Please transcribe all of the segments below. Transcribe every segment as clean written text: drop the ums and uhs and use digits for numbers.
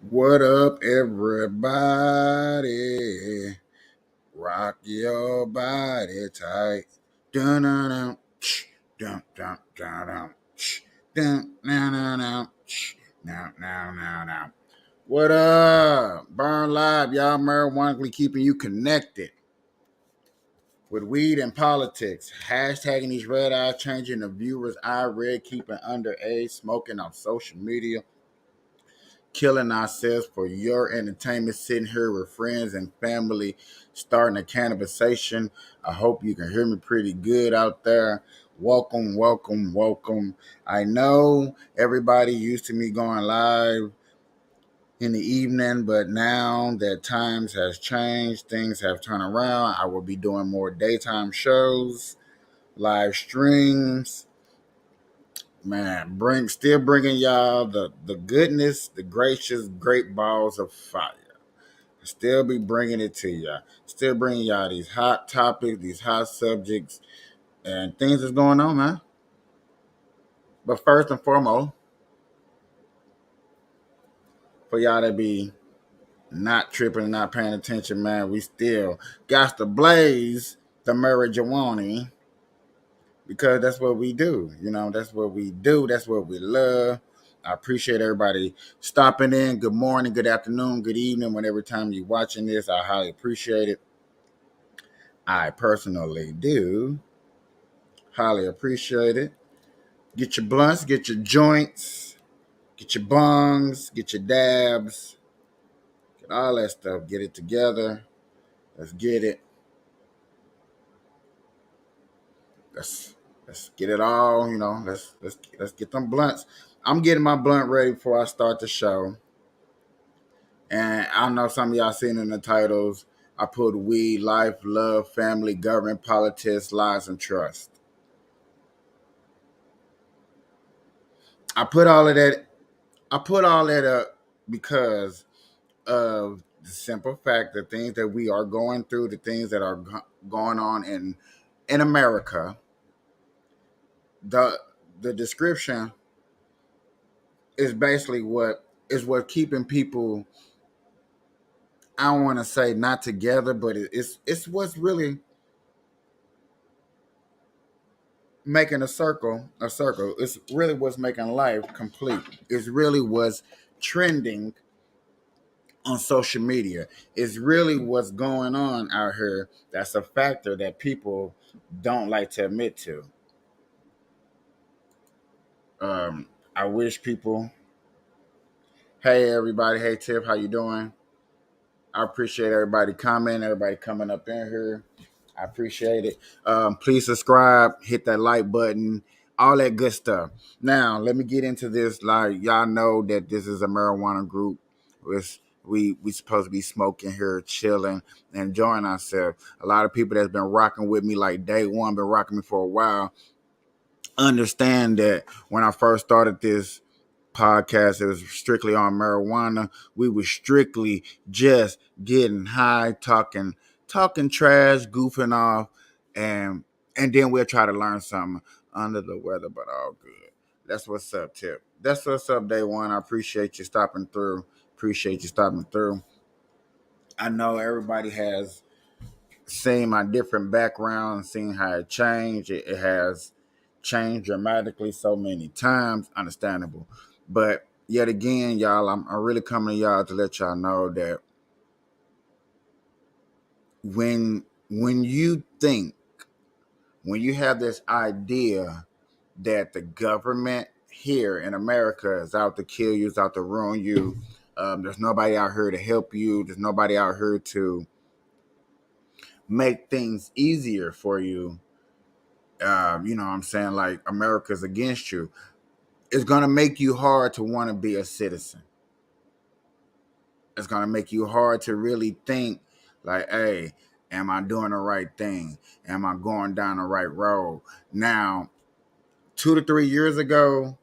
What up, everybody? Rock your body tight. Dun dun dun dun dun dun dun dun dun dun dun. Now. What up? Burn Live, y'all marijuana keeping you connected with weed and politics. Hashtagging these red eyes, changing the viewers' eye red, keeping underage, smoking on social media, killing ourselves for your entertainment, sitting here with friends and family, starting a cannabisation. I hope you can hear me pretty good out there. Welcome. I know everybody used to me going live in the evening, but now that times has changed, things have turned around. I will be doing more daytime shows, live streams, man, bringing y'all the goodness, the gracious, great balls of fire. Still be bringing it to y'all. Still bringing y'all these hot topics, these hot subjects, and things that's going on, man. But first and foremost, for y'all to be not tripping and not paying attention, man, we still got to blaze the marijuana because that's what we do. You know, that's what we do. That's what we love. I appreciate everybody stopping in. Good morning, good afternoon, good evening, whenever time you're watching this. I highly appreciate it. I personally do. Highly appreciate it. Get your blunts, get your joints, get your bungs, get your dabs, get all that stuff. Get it together. Let's get it. Let's let's get it all. You know, let's get them blunts. I'm getting my blunt ready before I start the show. And I know some of y'all seen in the titles. I put weed, life, love, family, government, politics, lies, and trust. I put all of that. I put all that up because of the simple fact that things that we are going through, the things that are going on in America. The the description is basically what keeping people. I don't want to say not together, but it's what's really making a circle. It's really what's making life complete. It's really what's trending on social media. It's really what's going on out here. That's a factor that people don't like to admit to. Um, I wish people, hey everybody, hey Tiff, how you doing? I appreciate everybody coming, everybody coming up in here. I appreciate it. Please subscribe, hit that like button, all that good stuff. Now, let me get into this. Like y'all know that this is a marijuana group. We supposed to be smoking here, chilling, enjoying ourselves. A lot of people that's been rocking with me like day one, been rocking me for a while, understand that when I first started this podcast, it was strictly on marijuana. We were strictly just getting high, talking trash, goofing off, and and then we'll try to learn something under the weather, but all good. That's what's up, Tip. That's what's up, day one. I appreciate you stopping through. Appreciate you stopping through. I know everybody has seen my different background, seen how it changed. It has changed dramatically so many times. Understandable. But yet again, y'all, I'm really coming to y'all to let y'all know that when you think, when you have this idea that the government here in America is out to kill you, is out to ruin you, there's nobody out here to help you, there's nobody out here to make things easier for you. You know what I'm saying? Like America's against you. It's gonna make you hard to want to be a citizen. It's gonna make you hard to really think like, hey, am I doing the right thing? Am I going down the right road? Now, 2 to 3 years ago,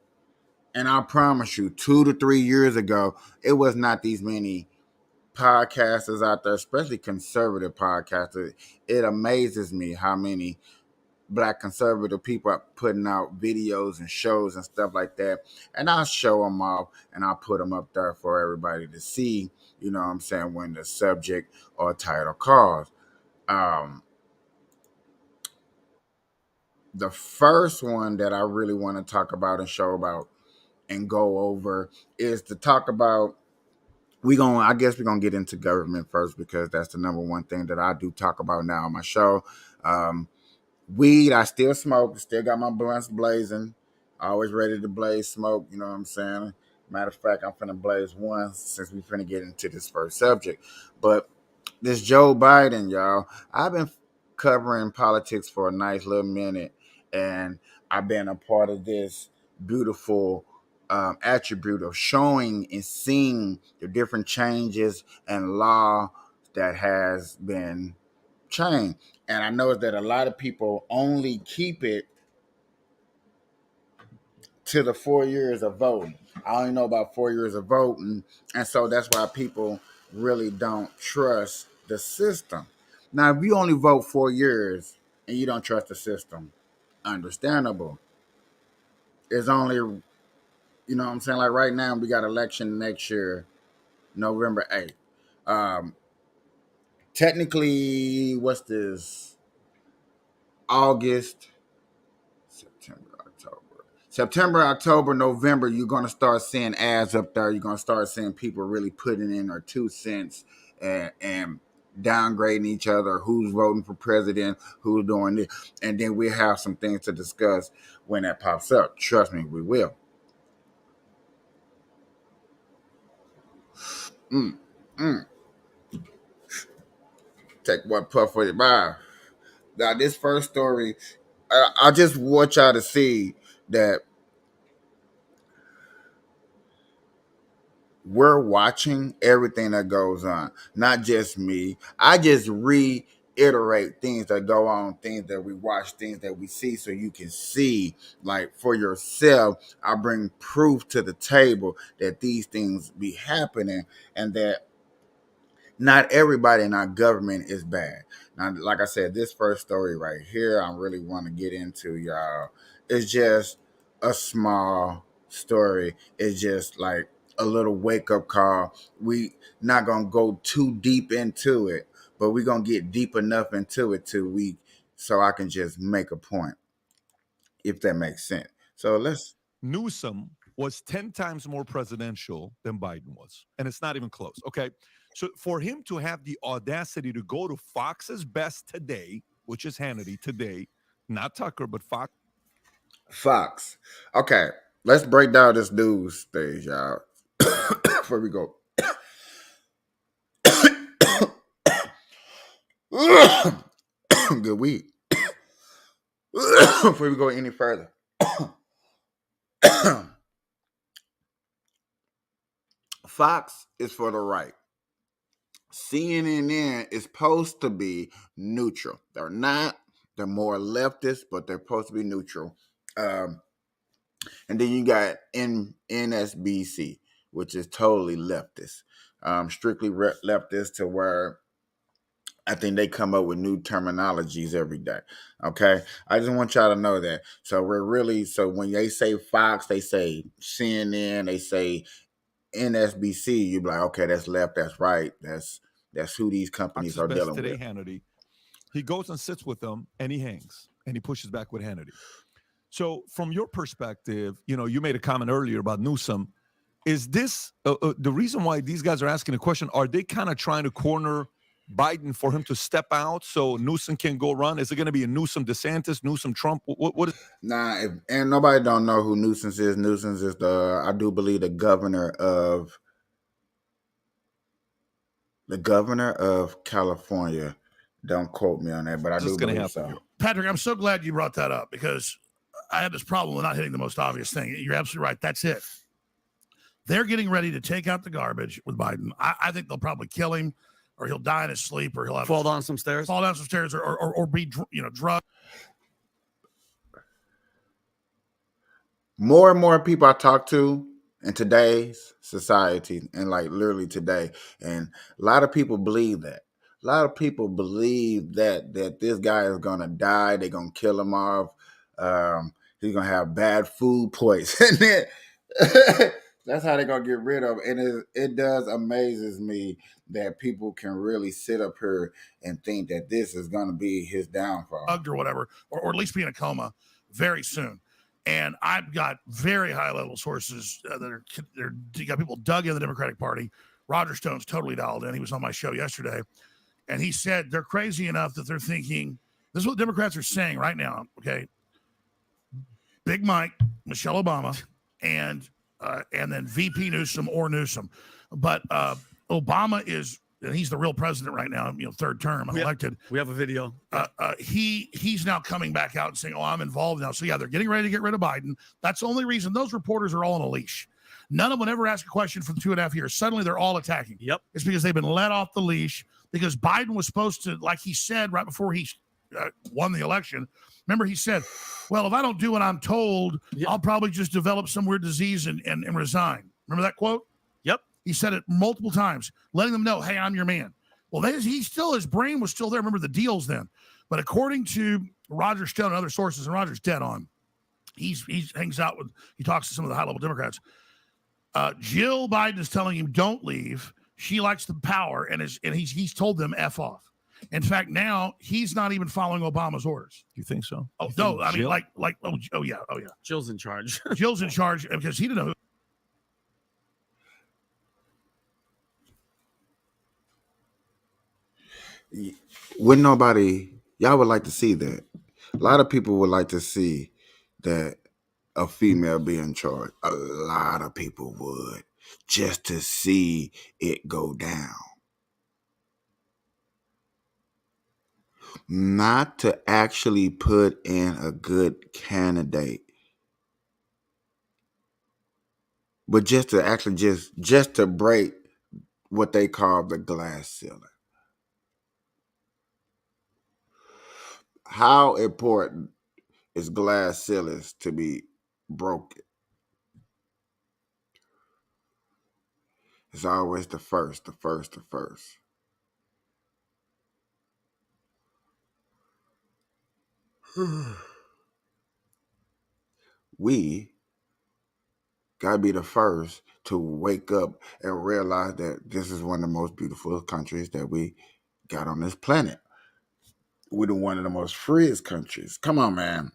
and I promise you, 2 to 3 years ago, it was not these many podcasters out there, especially conservative podcasters. It amazes me how many black conservative people are putting out videos and shows and stuff like that, and I'll show them off and I'll put them up there for everybody to see. You know what I'm saying, when the subject or title calls. Um, the first one that I really want to talk about and show about and go over is to talk about. I guess we're gonna get into government first because that's the number one thing that I do talk about now on my show. Um, Weed, I still smoke, still got my blunts blazing, always ready to blaze smoke. You know what I'm saying? Matter of fact, I'm finna blaze one since we finna get into this first subject. But this Joe Biden, y'all, I've been covering politics for a nice little minute, and I've been a part of this beautiful attribute of showing and seeing the different changes and law that has been changed. And I know that a lot of people only keep it to the 4 years of voting. I only know about 4 years of voting, and so that's why people really don't trust the system. Now, if you only vote 4 years and you don't trust the system, understandable. It's only, you know what I'm saying? Like right now, we got election next year, November 8th. Um, Technically, what's this? August, September, October, November, you're going to start seeing ads up there. You're going to start seeing people really putting in their 2 cents and downgrading each other, who's voting for president, who's doing this. And then we have some things to discuss when that pops up. Trust me, we will. Mm, mm. Take one puff for your buy. Now, this first story, I just want y'all to see that we're watching everything that goes on, not just me. I just reiterate things that go on, things that we watch, things that we see, so you can see, like, for yourself. I bring proof to the table that these things be happening, and that not everybody in our government is bad. Now, like I said, this first story right here, I really want to get into, y'all. It's just a small story. It's just like a little wake up call. We not gonna go too deep into it, but we gonna get deep enough into it so I can just make a point, if that makes sense. So let's. Newsom was 10 times more presidential than Biden was. And it's not even close. Okay. So for him to have the audacity to go to Fox's best today, which is Hannity today, not Tucker, but Fox. Fox. Okay, let's break down this news stage, y'all. Before we go. Good week. Before we go any further. Fox is for the right. CNN is supposed to be neutral. They're not. They're more leftist, but they're supposed to be neutral. Um, and then you got NSBC, which is totally leftist, strictly leftist, to where I think they come up with new terminologies every day. Okay. I just want y'all to know that. So when they say Fox, they say CNN, they say NSBC, you be like, okay, that's left, that's right. That's who these companies Fox's are best dealing today, with. Hannity. He goes and sits with them and he hangs and he pushes back with Hannity. So, from your perspective, you made a comment earlier about Newsom. Is this the reason why these guys are asking the question? Are they kind of trying to corner Biden for him to step out so Newsom can go run? Is it going to be a Newsom DeSantis, Newsom Trump? What is? Nah, and nobody don't know who Newsom is. Newsom is I do believe, the governor of California. Don't quote me on that, but I do going to believe happen so. here? Patrick, I'm so glad you brought that up because I had this problem with not hitting the most obvious thing. You're absolutely right. That's it. They're getting ready to take out the garbage with Biden. I think they'll probably kill him, or he'll die in his sleep, or he'll have fall down some stairs, or be drugged. More and more people I talk to in today's society, and like literally today, and a lot of people believe that. A lot of people believe that this guy is gonna die. They're gonna kill him off. He's gonna have bad food poisoning. That's how they're gonna get rid of him. And it does amazes me that people can really sit up here and think that this is gonna be his downfall. Or whatever, or at least be in a coma very soon. And I've got very high level sources they're got people dug in the Democratic Party. Roger Stone's totally dialed in. He was on my show yesterday. And he said they're crazy enough that they're thinking, this is what Democrats are saying right now, okay? Big Mike, Michelle Obama, and then VP Newsom or Newsom. But Obama is, and he's the real president right now, third term, elected. We have a video. He's now coming back out and saying, oh, I'm involved now. So, yeah, they're getting ready to get rid of Biden. That's the only reason those reporters are all on a leash. None of them ever ask a question for the 2.5 years. Suddenly, they're all attacking. Yep. It's because they've been let off the leash because Biden was supposed to, like he said right before he won the election. Remember, he said, well, if I don't do what I'm told, I'll probably just develop some weird disease and resign. Remember that quote? Yep. He said it multiple times, letting them know, hey, I'm your man. Well, his brain was still there. Remember the deals then. But according to Roger Stone and other sources, and Roger's dead on, he talks to some of the high-level Democrats. Jill Biden is telling him, don't leave. She likes the power, and he's told them F off. In fact, now he's not even following Obama's orders. You think so? Oh, no, I mean, oh yeah. Jill's in charge. Jill's in charge because he didn't know who. Wouldn't nobody, y'all would like to see that. A lot of people would like to see that a female be in charge. A lot of people would, just to see it go down. Not to actually put in a good candidate, but just to actually just to break what they call the glass ceiling. How important is glass ceilings to be broken? It's always the first. We gotta be the first to wake up and realize that this is one of the most beautiful countries that we got on this planet. We're one of the most freest countries. Come on, man.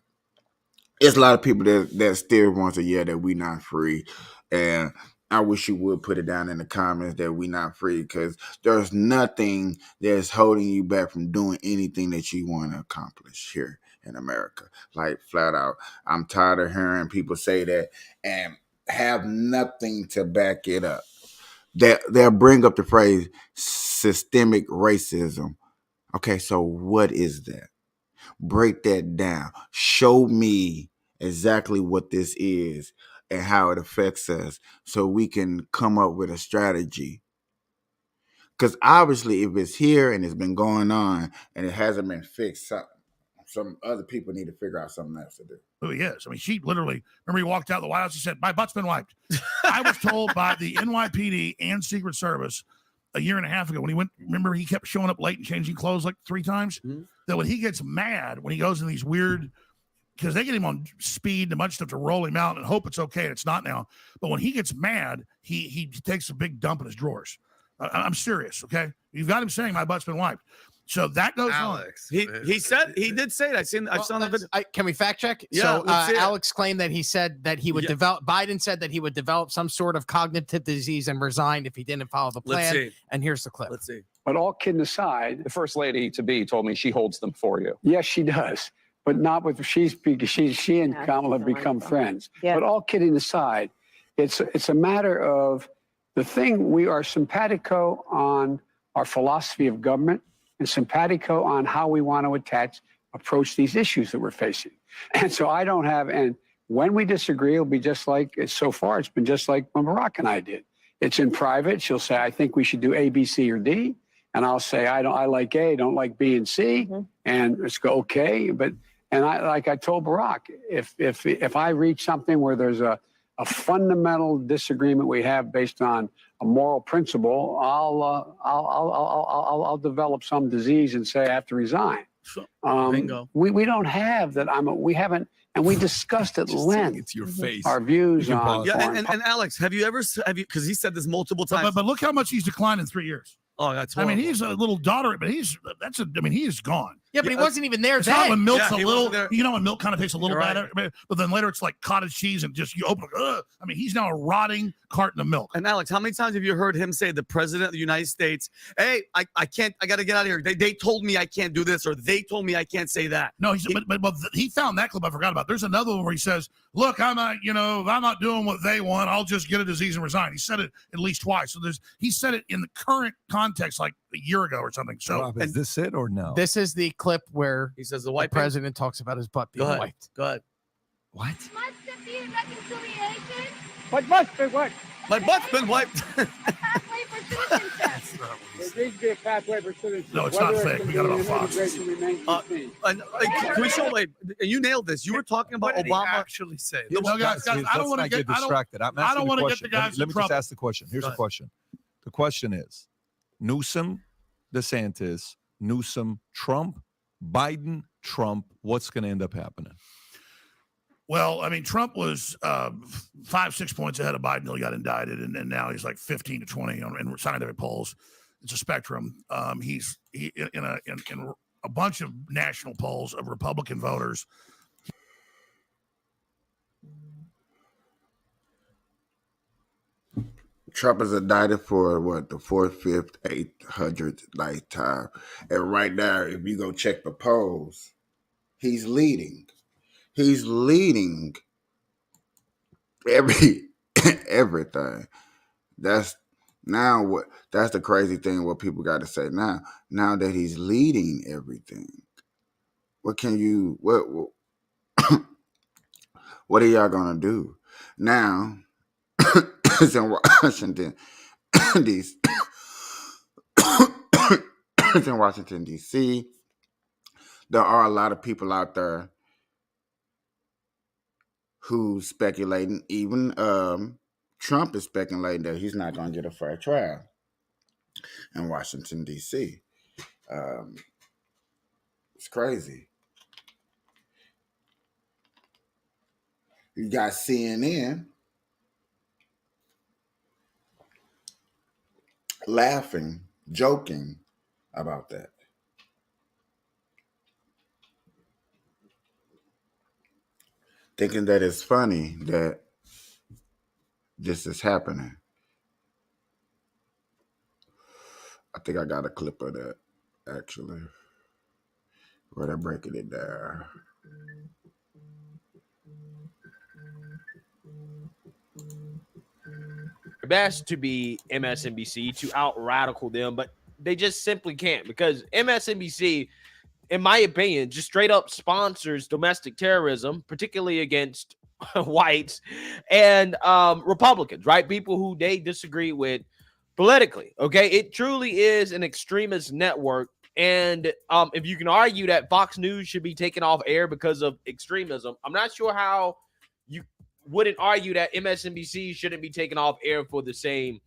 It's a lot of people that still want to that we not free. And I wish you would put it down in the comments that we not free, because there's nothing that's holding you back from doing anything that you want to accomplish here in America. Like, flat out, I'm tired of hearing people say that and have nothing to back it up. They'll bring up the phrase systemic racism. Okay, so what is that? Break that down. Show me exactly what this is and how it affects us so we can come up with a strategy. Because obviously, if it's here and it's been going on and it hasn't been fixed, some other people need to figure out something else to do. Who he is. I mean, she literally, remember he walked out of the White House, he said, my butt's been wiped. I was told by the NYPD and Secret Service a year and a half ago when he went, remember he kept showing up late and changing clothes like 3 times, that when he gets mad, when he goes in these weird, because they get him on speed and a bunch of stuff to roll him out and hope it's okay, and it's not now. But when he gets mad, he takes a big dump in his drawers. I'm serious, okay? You've got him saying my butt's been wiped. So that goes Alex. On. He did say it. I've seen the video. Can we fact check? Yeah, so Alex claimed that he said that he would develop. Biden said that he would develop some sort of cognitive disease and resign if he didn't follow the plan. Let's see. And here's the clip. Let's see. But all kidding aside, the first lady to be told me she holds them for you. Yes, she does, but not with she and Kamala have become friends. Yeah. But all kidding aside, it's a matter of the thing. We are simpatico on our philosophy of government and simpatico on how we want to approach these issues that we're facing. And so I don't have, and when we disagree, it'll be just like, so far, it's been just like when Barack and I did. It's in private. She'll say, I think we should do A, B, C, or D. And I'll say, I like A, don't like B and C. Mm-hmm. And let's go, okay. And I told Barack, if I reach something where there's a a fundamental disagreement we have based on a moral principle, I'll develop some disease and say I have to resign. Bingo. We don't have that. We haven't, and we discussed at Just saying length it's your face. our views You can on. pause. Yeah, foreign and Alex, have you because he said this multiple times. But look how much he's declined in 3 years. Oh, that's I mean, horrible. he's a little daughter, but he is gone. Yeah, but he wasn't even there It's not then. when milk's Yeah, a he little, wasn't there. you know, when milk kind of tastes a little You're bad, but then later it's like cottage cheese and just you open it. Ugh. I mean, he's now a rotting carton of milk. And Alex, how many times have you heard him say, the president of the United States, hey, I can't, I got to get out of here. They told me I can't do this, or they told me I can't say that. No, but he found that clip I forgot about. There's another one where he says, look, I'm not doing what they want. I'll just get a disease and resign. He said it at least twice. So he said it in the current context like a year ago or something. So Rob, is this it or no? This is the clip where He says the the white president talks about his butt being Go ahead. wiped. Go ahead. What? Must there be a reconciliation? What must be what? My butt's been wiped. A pathway for citizenship. There needs to be a pathway for citizenship. No, it's not Whether fake. We got it on Fox. immigration remains to be seen. And, can we show? Wait, you nailed this. You were talking about Obama. actually say? No, guys, I don't let's want to not get distracted. I'm I asking don't the wanna get question. the guys Let in me trouble. just ask the question. Here's Go the ahead. question. The question is Newsom, DeSantis, Newsom, Trump, Biden, Trump. What's going to end up happening? Well, I mean, Trump was 5-6 points ahead of Biden until he got indicted, and now he's like 15 to 20 in scientific polls. It's a spectrum. He's in a bunch of national polls of Republican voters. Trump is indicted for what, the 4th, 5th, 800th lifetime. And right now, if you go check the polls, he's leading. He's leading everything. That's the crazy thing, what people got to say now. Now that he's leading everything, what are y'all gonna do? Now it's in Washington, D.C. It's in Washington, D.C. There are a lot of people out there who's speculating, even Trump is speculating that he's not going to get a fair trial in Washington, D.C. It's crazy. You got CNN laughing, joking about that. Thinking that it's funny that this is happening. I think I got a clip of that, actually, where they're breaking it down. Best to be MSNBC to out radical them, but they just simply can't, because MSNBC, in my opinion, just straight up sponsors domestic terrorism, particularly against whites and Republicans, right? People who they disagree with politically. Okay, it truly is an extremist network. And if you can argue that Fox News should be taken off air because of extremism, I'm not sure how you wouldn't argue that MSNBC shouldn't be taken off air for the same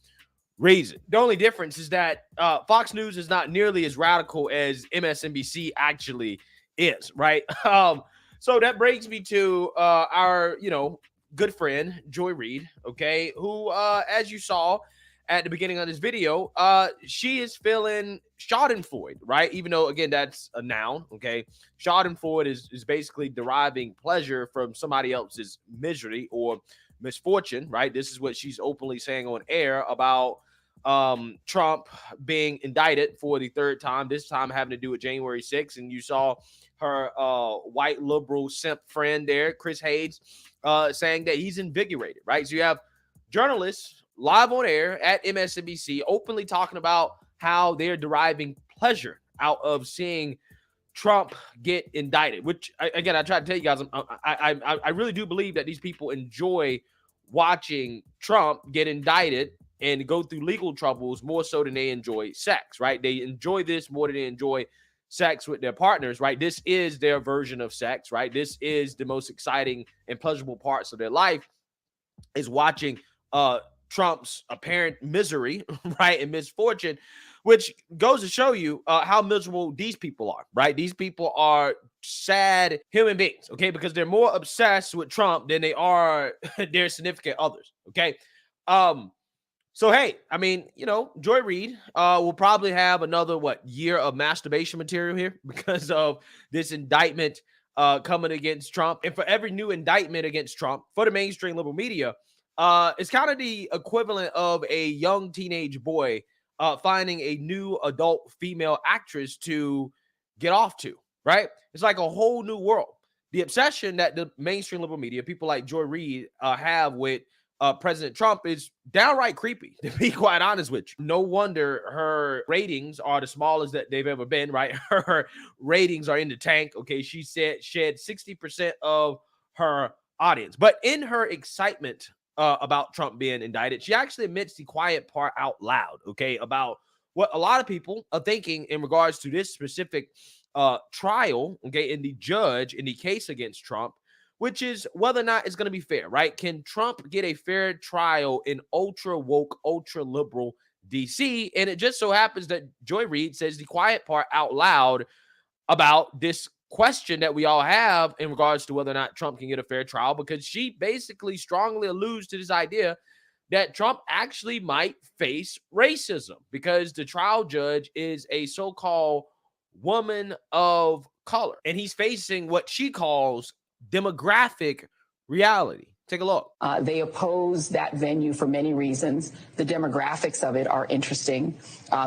reason. The only difference is that Fox News is not nearly as radical as MSNBC actually is, right? So that brings me to our, good friend, Joy Reid, okay, who, as you saw at the beginning of this video, she is feeling schadenfreude, right? Even though, again, that's a noun, okay? Schadenfreude is basically deriving pleasure from somebody else's misery or misfortune, right? This is what she's openly saying on air about Trump being indicted for the third time, this time having to do with January 6th. And you saw her white liberal simp friend there, Chris Hayes, saying that he's invigorated, right? So you have journalists live on air at MSNBC openly talking about how they're deriving pleasure out of seeing Trump get indicted, which, again, I try to tell you guys, I really do believe that these people enjoy watching Trump get indicted and go through legal troubles more so than they enjoy sex, right? They enjoy this more than they enjoy sex with their partners, right? This is their version of sex, right? This is the most exciting and pleasurable parts of their life. is watching Trump's apparent misery, right, and misfortune, which goes to show you how miserable these people are, right? These people are sad human beings, okay, because they're more obsessed with Trump than they are their significant others, okay? So hey, I mean, you know, Joy Reid will probably have another year of masturbation material here because of this indictment coming against Trump. And for every new indictment against Trump for the mainstream liberal media, it's kind of the equivalent of a young teenage boy finding a new adult female actress to get off to, right? It's like a whole new world. The obsession that the mainstream liberal media, people like Joy Reid, have with President Trump is downright creepy, to be quite honest with you. No wonder her ratings are the smallest that they've ever been, right? Her ratings are in the tank. Okay, she shed 60% of her audience. But in her excitement about Trump being indicted, she actually admits the quiet part out loud, okay, about what a lot of people are thinking in regards to this specific trial, okay, and the judge in the case against Trump, which is whether or not it's going to be fair, right? Can Trump get a fair trial in ultra woke, ultra liberal DC? And it just so happens that Joy Reid says the quiet part out loud about this question that we all have in regards to whether or not Trump can get a fair trial, because she basically strongly alludes to this idea that Trump actually might face racism because the trial judge is a so-called woman of color, and he's facing what she calls demographic reality. Take a look. They oppose that venue for many reasons. The demographics of it are interesting.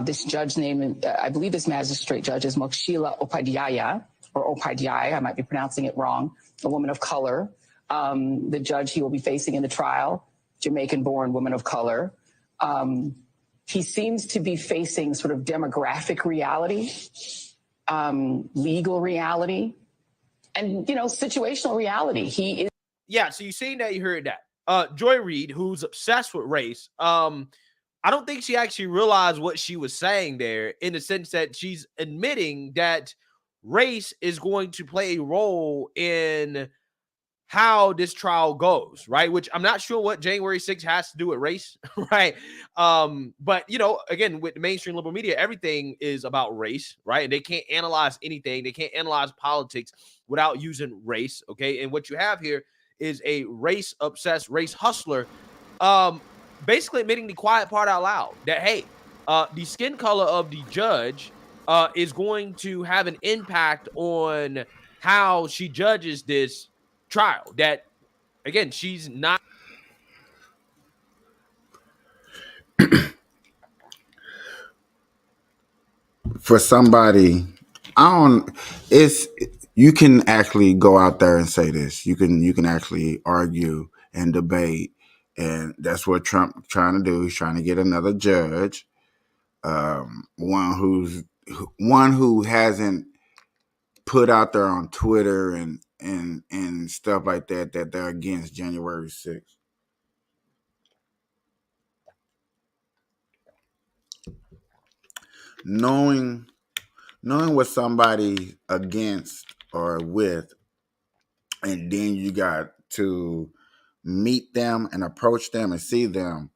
This judge named, I believe this magistrate judge is Mokshila Upadhyaya, or Upadhyaya, I might be pronouncing it wrong, a woman of color. The judge he will be facing in the trial, Jamaican-born woman of color. He seems to be facing sort of demographic reality, legal reality, and, you know, situational reality. He is. Yeah, so you seen that, you heard that. Joy Reid, who's obsessed with race, I don't think she actually realized what she was saying there, in the sense that she's admitting that race is going to play a role in how this trial goes, right? Which I'm not sure what January 6th has to do with race, right? But, you know, again, with the mainstream liberal media, everything is about race, right? And they can't analyze anything. They can't analyze politics without using race, okay? And what you have here is a race-obsessed race hustler basically admitting the quiet part out loud that, hey, the skin color of the judge is going to have an impact on how she judges this trial. That, again, she's not. For somebody, you can actually go out there and say this. You can actually argue and debate, and that's what Trump trying to do. He's trying to get another judge, one who hasn't put out there on Twitter and stuff like that they're against January 6th. Knowing what somebody against or with, and then you got to meet them and approach them and see them.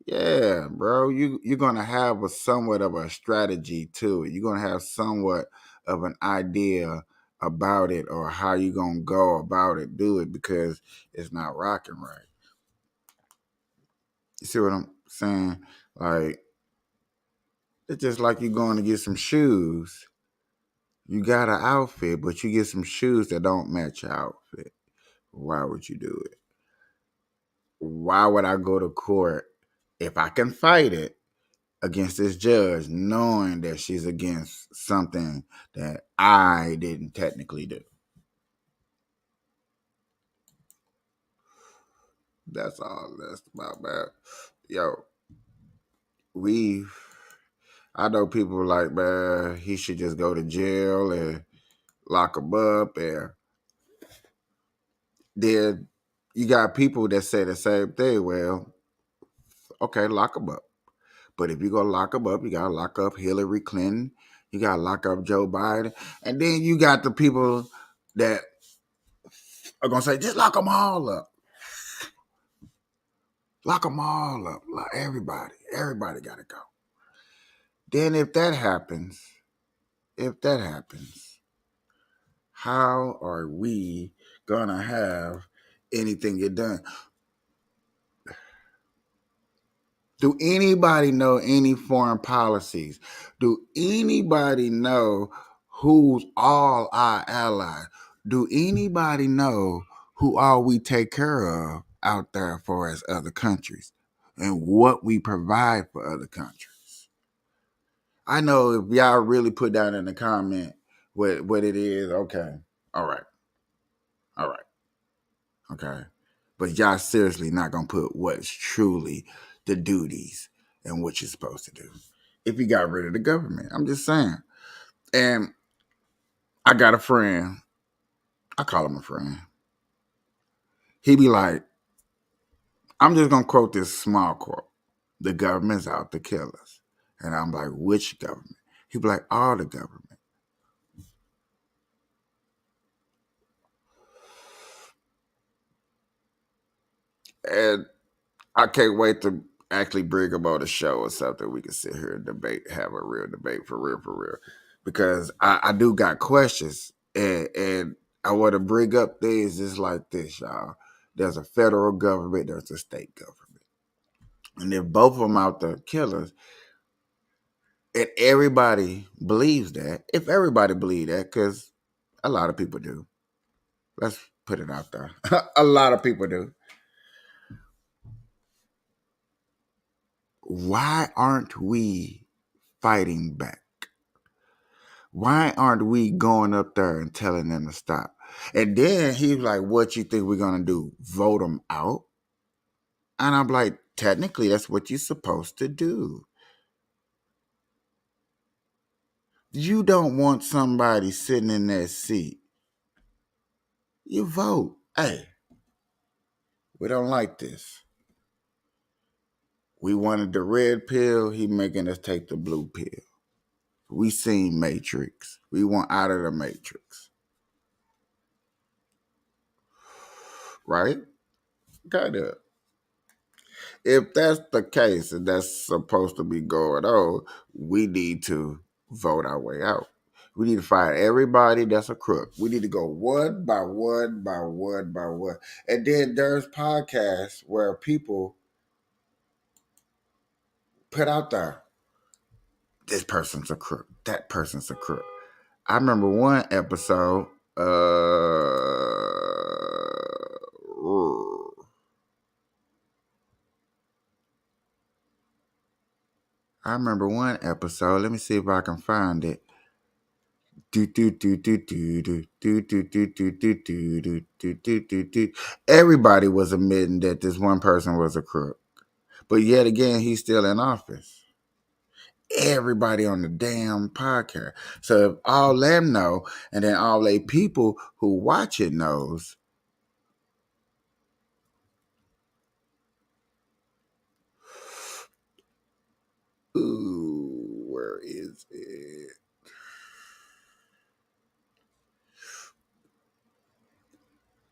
Yeah, bro, you're gonna have somewhat of a strategy to it. You're gonna have somewhat of an idea about it, or how you gonna go about it, do it, because it's not rocking right. You see what I'm saying? Like, it's just like you going to get some shoes. You got an outfit, but you get some shoes that don't match your outfit. Why would you do it? Why would I go to court if I can fight it against this judge, knowing that she's against something that I didn't technically do? That's all that's about, man. Yo, I know people like, man, he should just go to jail and lock him up. And then you got people that say the same thing. Well, okay, lock him up. But if you're going to lock him up, you got to lock up Hillary Clinton. You got to lock up Joe Biden. And then you got the people that are going to say, just lock them all up. Lock them all up. Lock everybody. Everybody got to go. Then if that happens, how are we going to have anything get done? Do anybody know any foreign policies? Do anybody know who's all our allies? Do anybody know who all we take care of out there for as other countries and what we provide for other countries? I know if y'all really put down in the comment what it is, okay, all right, okay. But y'all seriously not going to put what's truly the duties and what you're supposed to do if you got rid of the government. I'm just saying. And I got a friend. I call him a friend. He be like, I'm just going to quote this small quote. The government's out to kill us. And I'm like, which government? He be like, all the government. And I can't wait to actually bring him on the show or something. We can sit here and debate, have a real debate for real. Because I do got questions. And I want to bring up things just like this, y'all. There's a federal government, there's a state government. And if both of them out to kill us, and everybody believes that, if everybody believes that, because a lot of people do. Let's put it out there. A lot of people do. Why aren't we fighting back? Why aren't we going up there and telling them to stop? And then he's like, what you think we're going to do? Vote them out? And I'm like, technically, that's what you're supposed to do. You don't want somebody sitting in that seat. You vote. Hey, we don't like this. We wanted the red pill. He making us take the blue pill. We seen Matrix. We want out of the Matrix. Right? Kind of. If that's the case and that's supposed to be going on, we need to vote our way out. We need to find everybody that's a crook. We need to go one by one. And then there's podcasts where people put out there, this person's a crook, that person's a crook. I remember one episode, let me see if I can find it. Everybody was admitting that this one person was a crook. But yet again, he's still in office. Everybody on the damn podcast. So if all them know, and then all they people who watch it knows, ooh, where is it?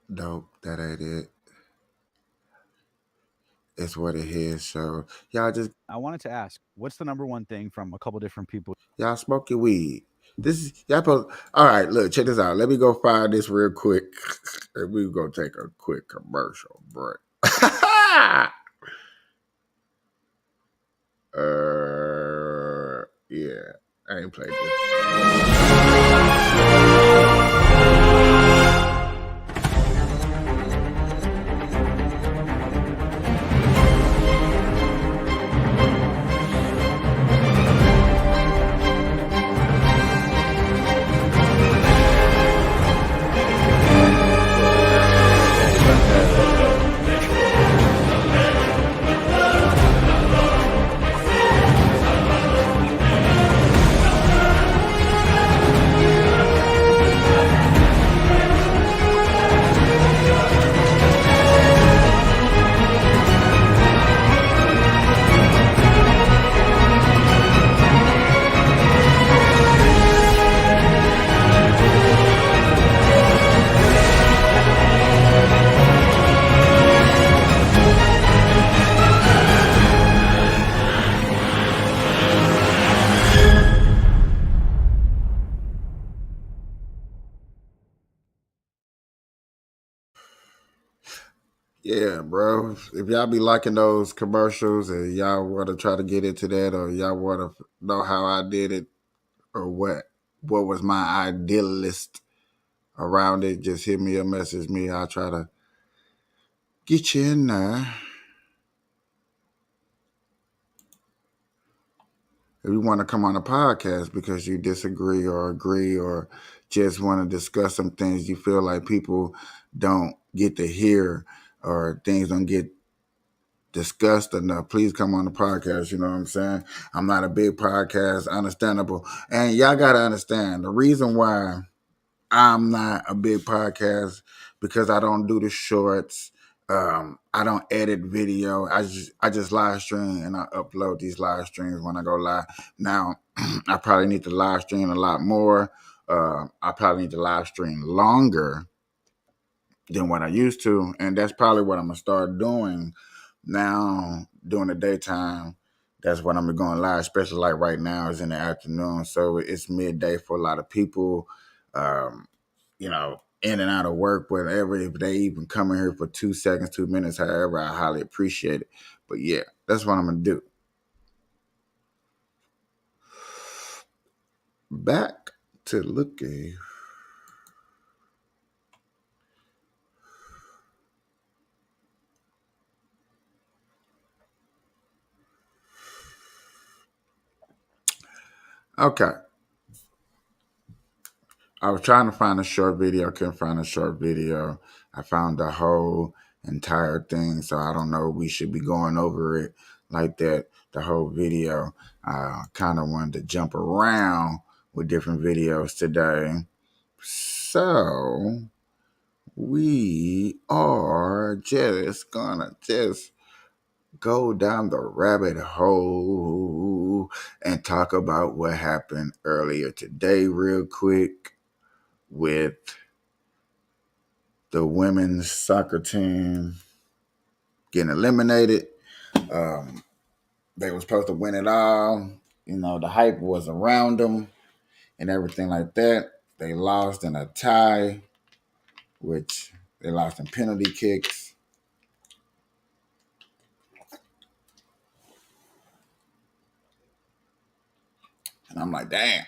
Nope, that ain't it. It's what it is. So y'all just, I wanted to ask, what's the number one thing from a couple different people? y'all smoke your weed. This is y'all supposed, all right, look, check this out. Let me go find this real quick. And we're gonna take a quick commercial break. Yeah, I ain't played this. Yeah, bro. If y'all be liking those commercials and y'all want to try to get into that, or y'all want to know how I did it, or what was my idealist around it, just hit me or message me. I'll try to get you in there. If you want to come on a podcast because you disagree or agree, or just want to discuss some things you feel like people don't get to hear, or things don't get discussed enough, please come on the podcast. You know what I'm saying? I'm not a big podcast, understandable. And y'all got to understand the reason why I'm not a big podcast, because I don't do the shorts. I don't edit video. I just live stream, and I upload these live streams when I go live. Now, I probably need to live stream a lot more. I probably need to live stream longer than what I used to, and that's probably what I'm gonna start doing now during the daytime. That's what I'm going live, especially like right now is in the afternoon, so it's midday for a lot of people. You know, in and out of work, whatever. If they even come in here for 2 seconds, 2 minutes, however, I highly appreciate it. But yeah, that's what I'm gonna do. Back to looking. Okay. I was trying to find a short video, couldn't find a short video. I found the whole entire thing, so I don't know, we should be going over it like that, the whole video. I kind of wanted to jump around with different videos today. So we are just gonna go down the rabbit hole and talk about what happened earlier today real quick with the women's soccer team getting eliminated. They were supposed to win it all. You know, the hype was around them and everything like that. They lost in a tie, which they lost in penalty kicks. And I'm like, damn,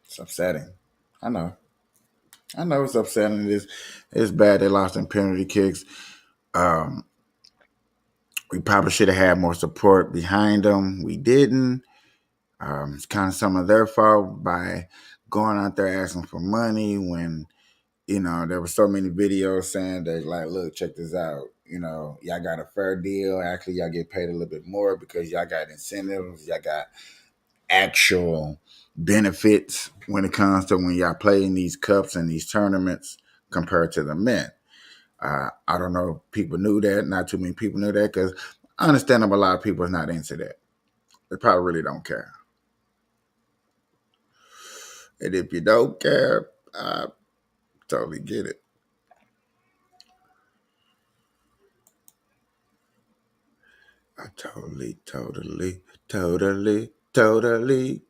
it's upsetting. I know it's upsetting. It's bad they lost in penalty kicks. We probably should have had more support behind them. We didn't. It's kind of some of their fault by going out there asking for money when, you know, there were so many videos saying that, like, look, check this out. You know, y'all got a fair deal. Actually, y'all get paid a little bit more because y'all got incentives. Y'all got actual benefits when it comes to when y'all play in these cups and these tournaments compared to the men. I don't know if people knew that. Not too many people knew that, because I understand a lot of people is not into that. They probably really don't care. And if you don't care, I totally get it. I totally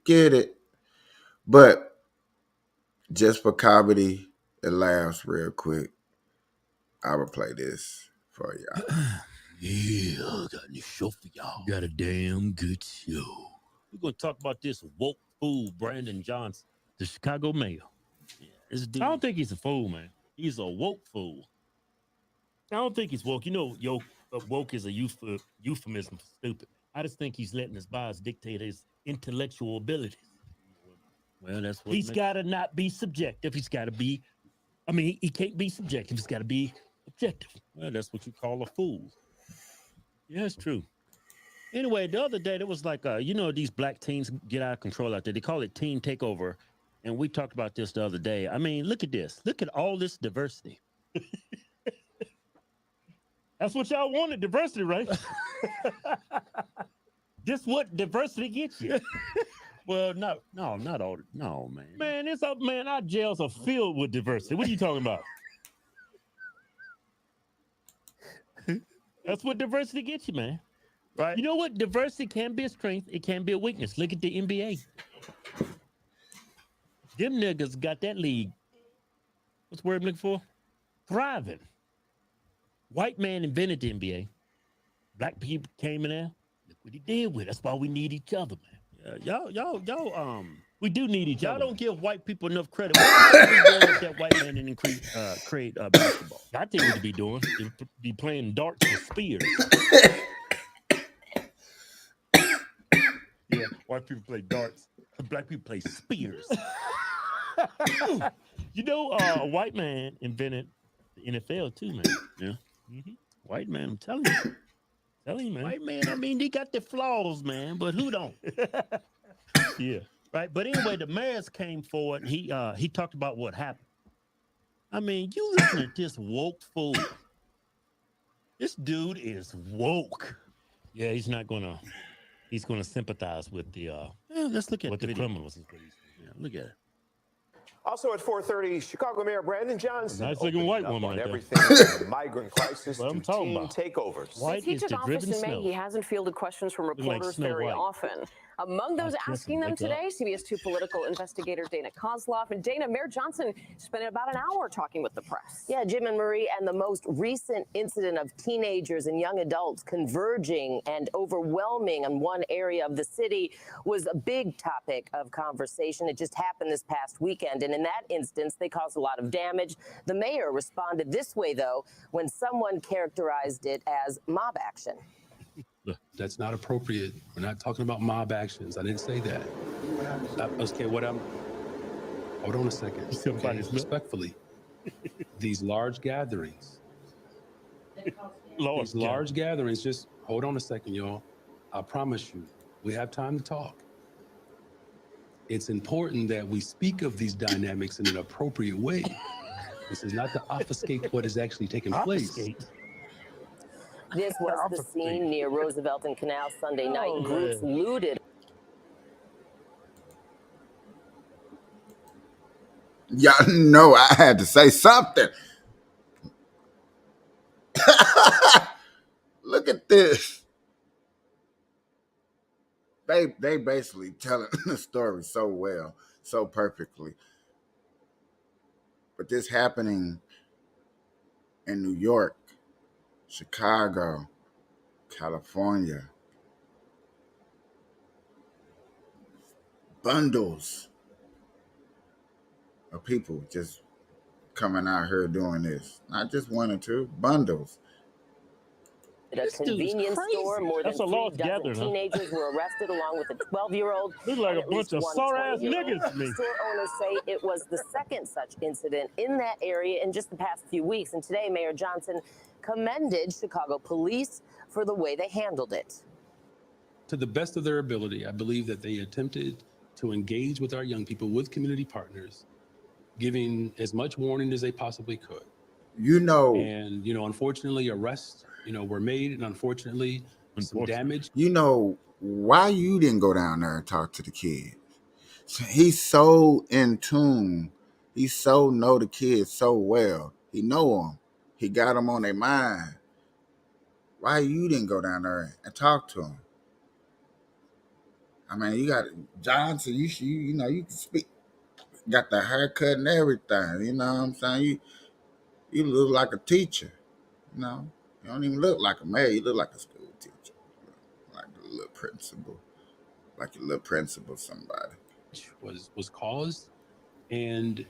get it. But just for comedy and laughs real quick, I will play this for y'all. Yeah, I got a new show for y'all. Got a damn good show. We're going to talk about this woke fool, Brandon Johnson, the Chicago mayor. Yeah, this dude. I don't think he's a fool, man. He's a woke fool. I don't think he's woke. You know, woke is a euphemism for stupid. I just think he's letting his bias dictate his intellectual abilities. Well, that's what he's got to not be subjective. He's got to be, I mean, he can't be subjective. He's got to be objective. Well, that's what you call a fool. Yeah, it's true. Anyway, the other day, there was like, you know, these black teens get out of control out there. They call it teen takeover. And we talked about this the other day. I mean, look at this. Look at all this diversity. That's what y'all wanted, diversity, right? This what diversity gets you. Well, not all. No, man. Man, it's up, man. Our jails are filled with diversity. What are you talking about? That's what diversity gets you, man. Right? You know what? Diversity can be a strength. It can be a weakness. Look at the NBA. Them niggas got that league. What's the word I'm looking for? Thriving. White man invented the NBA. Black people came in there. Look what he did with it. That's why we need each other, man. Y'all, we do need each other. Y'all don't give white people enough credit. What do you think if that white man didn't create basketball? I think we'd be doing be playing darts with spears. Yeah, white people play darts. Black people play spears. You know, a white man invented the NFL too, man. Yeah. Mm-hmm. White man, I'm telling you. Man. White man, I mean, they got their flaws, man, but who don't? Yeah. Right. But anyway, the mayors came forward. He talked about what happened. I mean, you listen to this woke fool. This dude is woke. Yeah, he's gonna sympathize with the let's look at what the criminals. Yeah, look at it. Also at 4:30, Chicago Mayor Brandon Johnson. Nice looking white woman on right everything from the migrant crisis Well, I'm to talking teen about. takeovers. White Since he is took the office driven in May, snow. he hasn't fielded questions from like reporters Snow very White. often. Among those Kiss asking him, them wake up. today, CBS 2 political investigator Dana Kozlov. And Dana, Mayor Johnson spent about an hour talking with the press. Yeah, Jim and Marie, and the most recent incident of teenagers and young adults converging and overwhelming in one area of the city was a big topic of conversation. It just happened this past weekend, and in that instance, they caused a lot of damage. The mayor responded this way, though, when someone characterized it as mob action. That's not appropriate. We're not talking about mob actions. I didn't say that. Okay, hold on a second. Okay, respectfully, these large gatherings, just hold on a second, y'all. I promise you, we have time to talk. It's important that we speak of these dynamics in an appropriate way. This is not to obfuscate what is actually taking place. This was the scene near Roosevelt and Canal Sunday night. Groups looted. Y'all know I had to say something. Look at this. They basically telling the story so well, so perfectly. But this happening in New York, Chicago, California. Bundles of people just coming out here doing this. Not just one or two, bundles. At a convenience store, more than That's a 3 large dozen gathering, huh? teenagers were arrested along with a 12-year-old. Looks like and a at bunch least of one sore-ass 20-year-old. niggas to me. Store owners say it was the second such incident in that area in just the past few weeks. And today, Mayor Johnson commended Chicago police for the way they handled it. To the best of their ability, I believe that they attempted to engage with our young people, with community partners, giving as much warning as they possibly could. And, unfortunately, arrests, were made, and unfortunately, some damage. Why you didn't go down there and talk to the kids? He's so in tune. He so know the kids so well. He know them. He got them on their mind. Why you didn't go down there and talk to them? I mean, you got Johnson. You can speak. Got the haircut and everything. You know what I'm saying? You look like a teacher. You don't even look like a mayor. You look like a school teacher, like a little principal, somebody. Was caused, and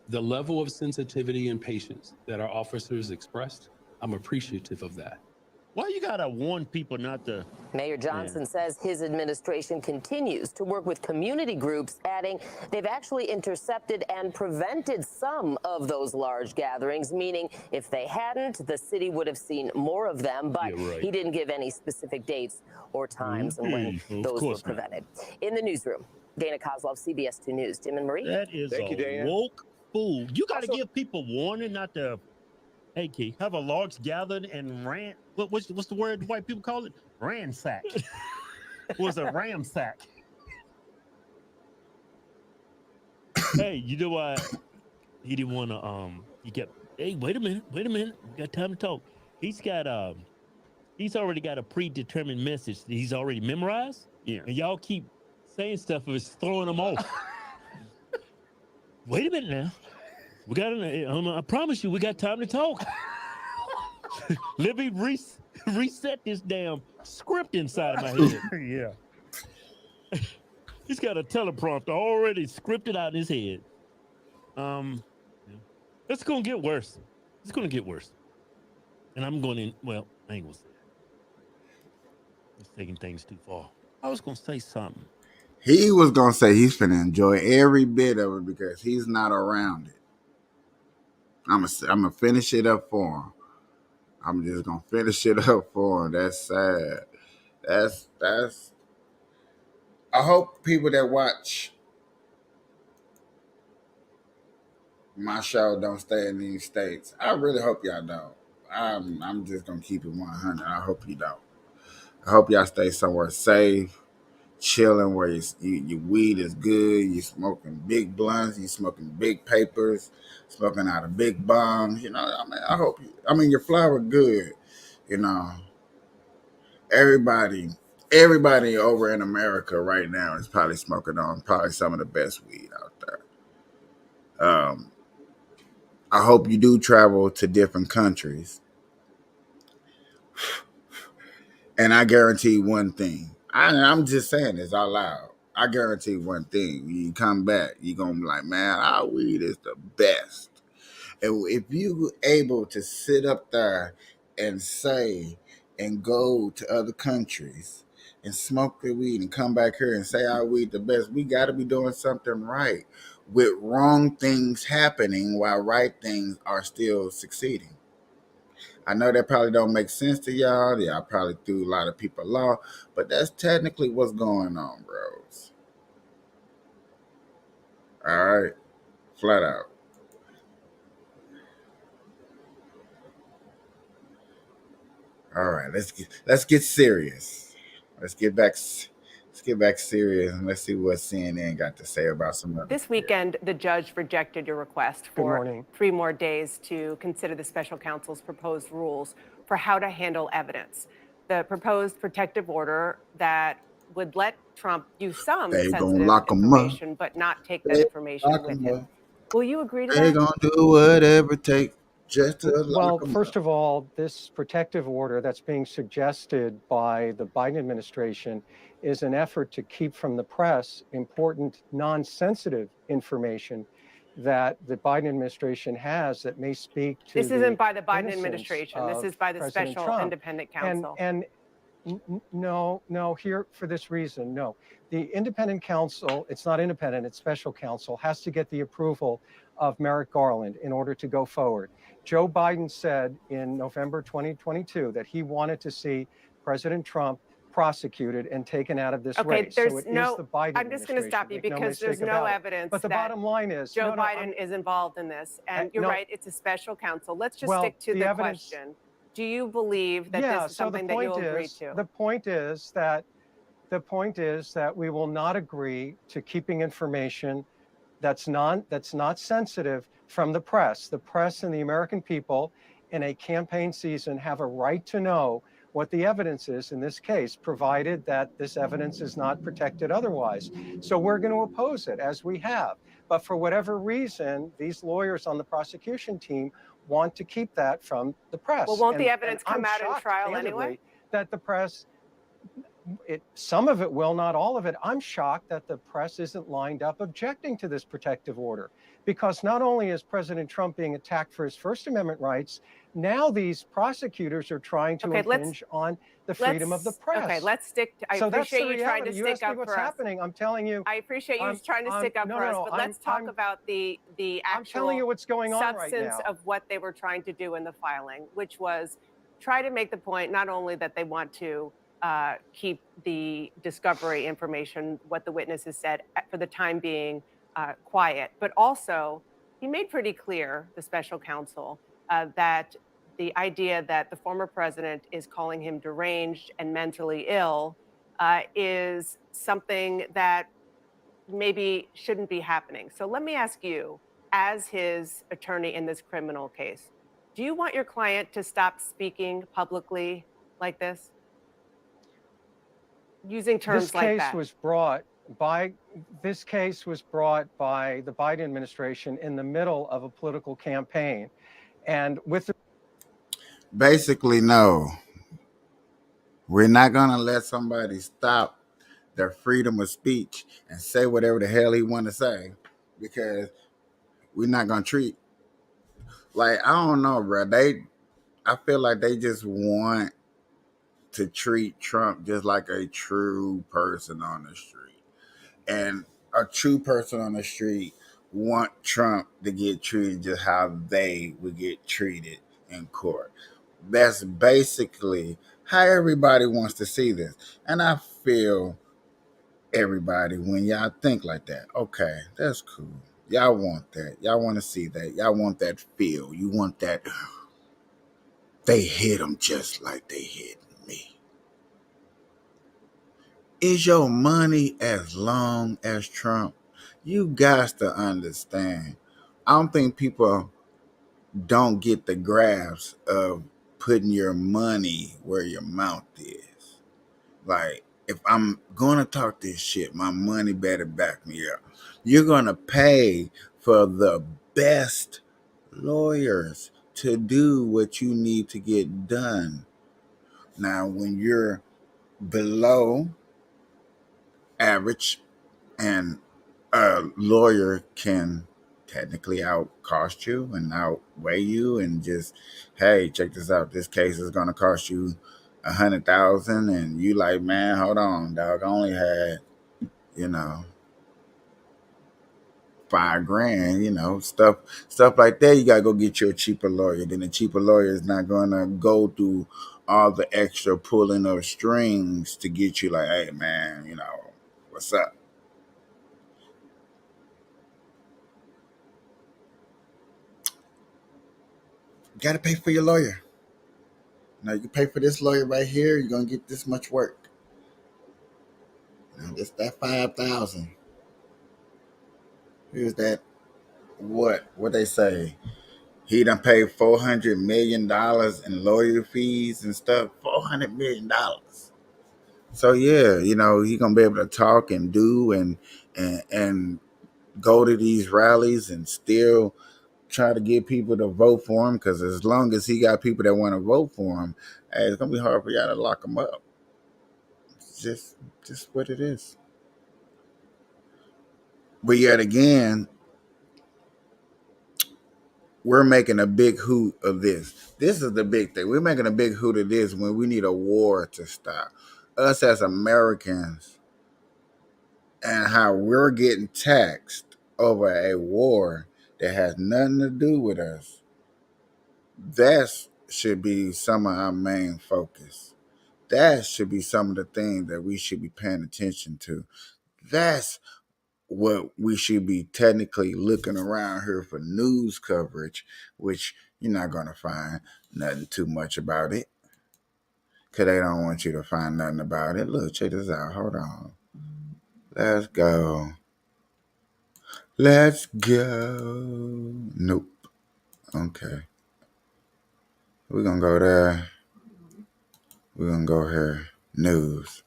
the level of sensitivity and patience that our officers expressed, I'm appreciative of that. Why you gotta warn people not to? Mayor Johnson says his administration continues to work with community groups, adding they've actually intercepted and prevented some of those large gatherings, meaning if they hadn't, the city would have seen more of them. But he didn't give any specific dates or times and when those were prevented. In the newsroom, Dana Kozlov, CBS 2 News. Jim and Marie. That is a woke fool. You got to give people warning not to, hey, Key, have a large gathering and rant. What's the word white people call it? Ransack. Was a ramsack. Hey, you know what? He didn't want to, he kept, hey, wait a minute. We got time to talk. He's already got a predetermined message that he's already memorized. Yeah. And y'all keep saying stuff that's throwing him off. Wait a minute now. I promise you, we got time to talk. Let me reset this damn script inside of my head. Yeah. He's got a teleprompter already scripted out in his head. It's gonna get worse. It's gonna get worse. And I'm going in. Well, I ain't gonna say that. It's taking things too far. I was gonna say something. He was gonna say he's gonna enjoy every bit of it because he's not around it. I'm gonna finish it up for him. I'm just gonna finish it up for him. That's sad. That's. I hope people that watch my show don't stay in these states. I really hope y'all don't. I'm just gonna keep it 100. I hope you don't. I hope y'all stay somewhere safe, chilling where your weed is good. You smoking big blunts. You smoking big papers. Smoking out of big bongs. You know, I mean, I hope you. I mean, your flower good. You know, everybody over in America right now is probably smoking on probably some of the best weed out there. I hope you do travel to different countries. And I guarantee one thing. I'm just saying this out loud. I guarantee one thing. When you come back, you're going to be like, man, our weed is the best. And if you able to sit up there and say and go to other countries and smoke the weed and come back here and say our weed the best, we got to be doing something right with wrong things happening while right things are still succeeding. I know that probably don't make sense to y'all. Y'all probably threw a lot of people off, but that's technically what's going on, bros. All right, flat out. All right, let's get serious. Let's get back serious and let's see what CNN got to say about some of This weekend, the judge rejected your request for 3 more days to consider the special counsel's proposed rules for how to handle evidence. The proposed protective order that would let Trump use some sensitive information, but not take that information with him. Will you agree to that? They're going to do whatever it takes just to Well, first of all, this protective order that's being suggested by the Biden administration is an effort to keep from the press important non-sensitive information that the Biden administration has that may speak to This isn't by the Biden innocence administration. This is by the President special Trump. independent counsel. No, here for this reason, no. The independent counsel, it's not independent, it's special counsel, has to get the approval of Merrick Garland in order to go forward. Joe Biden said in November 2022 that he wanted to see President Trump prosecuted and taken out of this race. There's so it no, is the Biden I'm just going to stop you Make no because there's mistake no about it. evidence But the that bottom line is Joe Biden is involved in this. And you're right, it's a special counsel. Let's just stick to the question. Do you believe that this is something that you'll agree to? The point is that we will not agree to keeping information that's not sensitive from the press. The press and the American people in a campaign season have a right to know what the evidence is in this case, provided that this evidence is not protected otherwise. So we're going to oppose it, as we have. But for whatever reason, these lawyers on the prosecution team want to keep that from the press. Well, won't the evidence come out in trial anyway? That the press, some of it will, not all of it. I'm shocked that the press isn't lined up objecting to this protective order, because not only is President Trump being attacked for his First Amendment rights, now these prosecutors are trying to impinge on the freedom of the press. Okay, let's stick to, I appreciate you trying to stick up what's for us. happening. I'm telling you. I appreciate you trying to stick up for us, but let's talk about the actual I'm telling you what's going on right substance now. of what they were trying to do in the filing, which was try to make the point not only that they want to keep the discovery information, what the witnesses said for the time being, quiet, but also he made pretty clear, the special counsel, that the idea that the former president is calling him deranged and mentally ill is something that maybe shouldn't be happening. So let me ask you, as his attorney in this criminal case, do you want your client to stop speaking publicly like this? Using terms like that. This case was brought by the Biden administration in the middle of a political campaign. And with the basically, no, we're not gonna let somebody stop their freedom of speech and say whatever the hell he want to say, because we're not gonna treat, like, I don't know, bro. I feel like they just want to treat Trump just like a true person on the street, and a true person on the street want Trump to get treated just how they would get treated in court. That's basically how everybody wants to see this. And I feel everybody, when y'all think like that, okay, that's cool. Y'all want that. Y'all want to see that. Y'all want that feel. You want that they hit them just like they hit me. Is your money as long as Trump? You guys to understand. I don't think people don't get the grasp of putting your money where your mouth is. Like, if I'm going to talk this shit, my money better back me up. You're going to pay for the best lawyers to do what you need to get done. Now, when you're below average and a lawyer can technically out cost you and outweigh you and just, hey, check this out, this case is going to cost you $100,000, and you like, man, hold on, dog, I only had, $5,000, stuff like that. You gotta go get you a cheaper lawyer. Then the cheaper lawyer is not gonna go through all the extra pulling of strings to get you like, hey man, what's up? You gotta pay for your lawyer. Now you can pay for this lawyer right here, you're gonna get this much work. Now just that 5,000. Here's that, what they say, he done paid $400 million in lawyer fees and stuff. $400 million. So yeah, he gonna be able to talk and do and go to these rallies and still try to get people to vote for him. Because as long as he got people that want to vote for him, hey, it's gonna be hard for y'all to lock him up. It's just what it is. But yet again, we're making a big hoot of this. This is the big thing. We're making a big hoot of this when we need a war to stop. Us as Americans and how we're getting taxed over a war that has nothing to do with us. That should be some of our main focus. That should be some of the things that we should be paying attention to. That's what we should be technically looking around here for news coverage, which you're not going to find nothing too much about it, because they don't want you to find nothing about it. Look, check this out. Hold on. Let's go. Nope. Okay. We're going to go there. We're going to go here. News.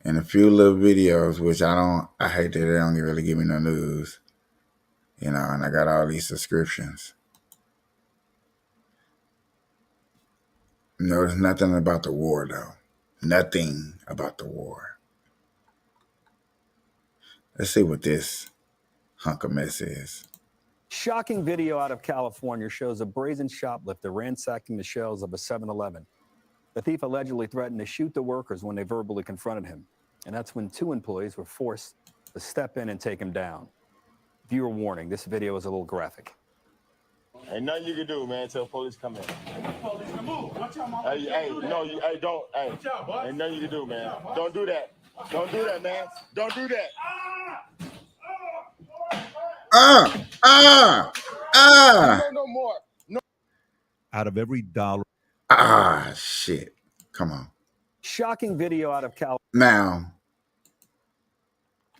And a few little videos, which I hate that they don't really give me no news. And I got all these subscriptions. No, there's nothing about the war, though. Nothing about the war. Let's see what this hunk of mess is. Shocking video out of California shows a brazen shoplifter ransacking the shelves of a 7-Eleven. The thief allegedly threatened to shoot the workers when they verbally confronted him. And that's when 2 employees were forced to step in and take him down. Viewer warning, this video is a little graphic. Ain't nothing you can do, man, until police come in. Police can move. Hey, don't. Hey, ain't nothing you can do, man. Don't do that. Don't do that, man. Don't do that. No more. No. Out of every dollar. Shit. Come on. Shocking video out of California. Now,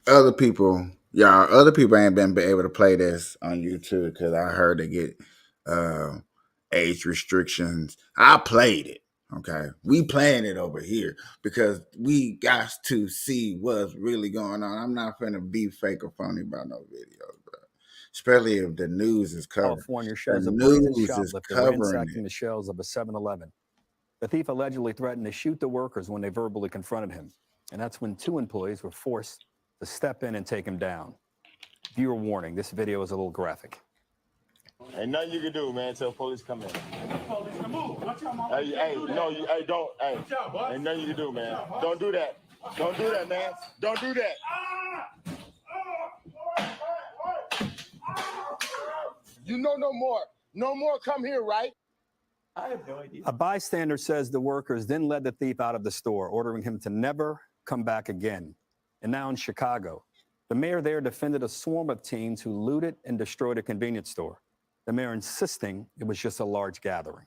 other people ain't been able to play this on YouTube because I heard they get age restrictions. I played it. Okay, we playing it over here because we got to see what's really going on. I'm not finna be fake or phony about no videos, bro. Especially if the news is covering. California The shows a brazen news is shoplifter covering ransacking it. the shelves of a 7-Eleven. The thief allegedly threatened to shoot the workers when they verbally confronted him. And that's when 2 employees were forced to step in and take him down. Viewer warning, this video is a little graphic. Ain't nothing you can do, man, until police come in. Hey, no, don't. Hey, ain't nothing you can do, man. Don't do that. Don't do that, man. Don't do that. You know no more. No more come here, right? I have no idea. A bystander says the workers then led the thief out of the store, ordering him to never come back again. And now in Chicago, the mayor there defended a swarm of teens who looted and destroyed a convenience store. The mayor insisting it was just a large gathering.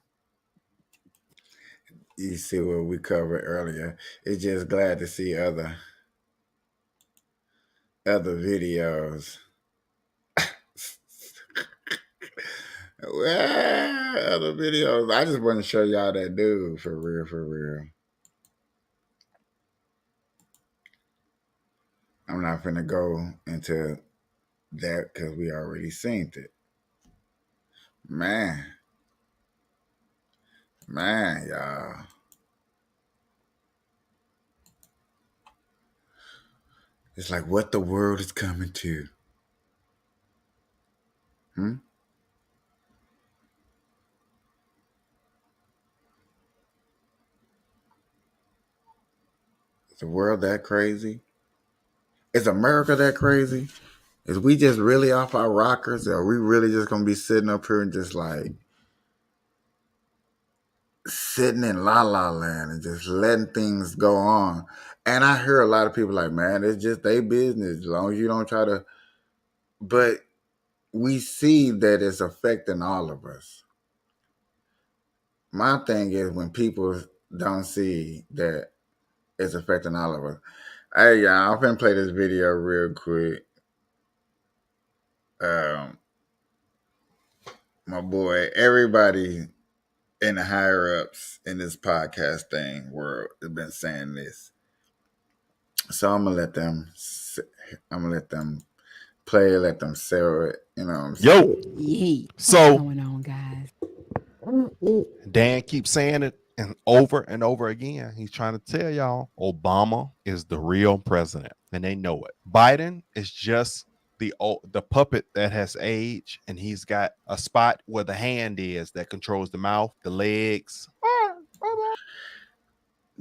You see what we covered earlier. It's just glad to see other videos. Well, other videos. I just want to show y'all that dude for real, for real. I'm not finna go into that because we already seen it. Man, y'all. It's like what the world is coming to. Is the world that crazy? Is America that crazy? Is we just really off our rockers? Or are we really just gonna be sitting up here and just like sitting in la la land and just letting things go on? And I hear a lot of people like, man, it's just their business as long as you don't try to. But we see that it's affecting all of us. My thing is when people don't see that it's affecting all of us. Hey, y'all, I'm finna play this video real quick. My boy, everybody in the higher ups in this podcast thing world has been saying this. So I'm gonna let them play, let them sell it. You know what I'm saying? So what's going on, guys? Dan keeps saying it and over again. He's trying to tell y'all Obama is the real president, and they know it. Biden is just the puppet that has aged, and he's got a spot where the hand is that controls the mouth, the legs.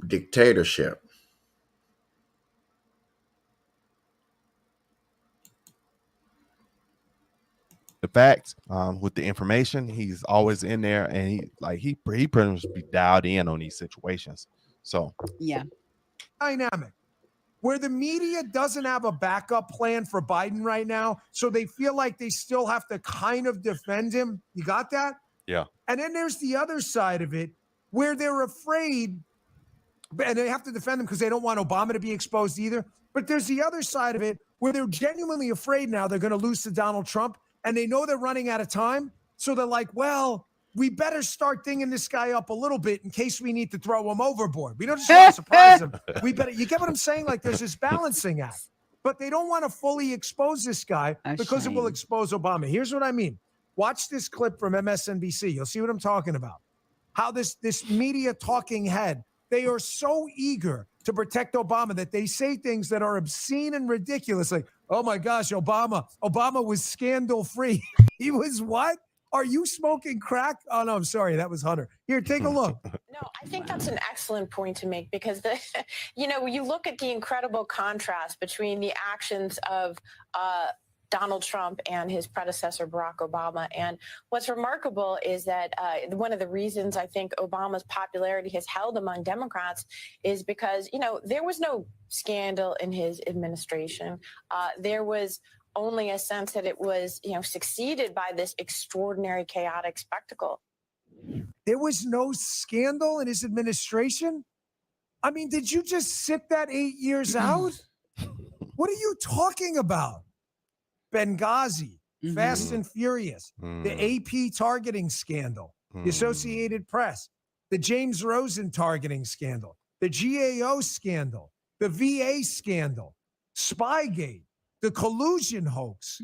Dictatorship. The facts with the information, he's always in there, and he pretty much be dialed in on these situations. So yeah, dynamic where the media doesn't have a backup plan for Biden right now, so they feel like they still have to kind of defend him. You got that? Yeah. And then there's the other side of it where they're afraid, and they have to defend him because they don't want Obama to be exposed either. But there's the other side of it where they're genuinely afraid now they're going to lose to Donald Trump. And they know they're running out of time. So they're like, well, we better start dinging this guy up a little bit in case we need to throw him overboard. We don't just want to surprise him. We better, you get what I'm saying? Like there's this balancing act. But they don't want to fully expose this guy because it will expose Obama. Here's what I mean. Watch this clip from MSNBC. You'll see what I'm talking about. How this media talking head, they are so eager to protect Obama that they say things that are obscene and ridiculous. Like, oh my gosh, Obama was scandal-free. He was what? Are you smoking crack? Oh no, I'm sorry. That was Hunter. Here, take a look. No, I think that's an excellent point to make because you look at the incredible contrast between the actions of Donald Trump and his predecessor, Barack Obama. And what's remarkable is that one of the reasons I think Obama's popularity has held among Democrats is because, there was no scandal in his administration. There was only a sense that it was, succeeded by this extraordinary chaotic spectacle. There was no scandal in his administration? I mean, did you just sit that 8 years out? What are you talking about? Benghazi, Fast and Furious, the AP targeting scandal, the Associated Press. the James Rosen targeting scandal, the GAO scandal, the VA scandal, Spygate, the collusion hoax.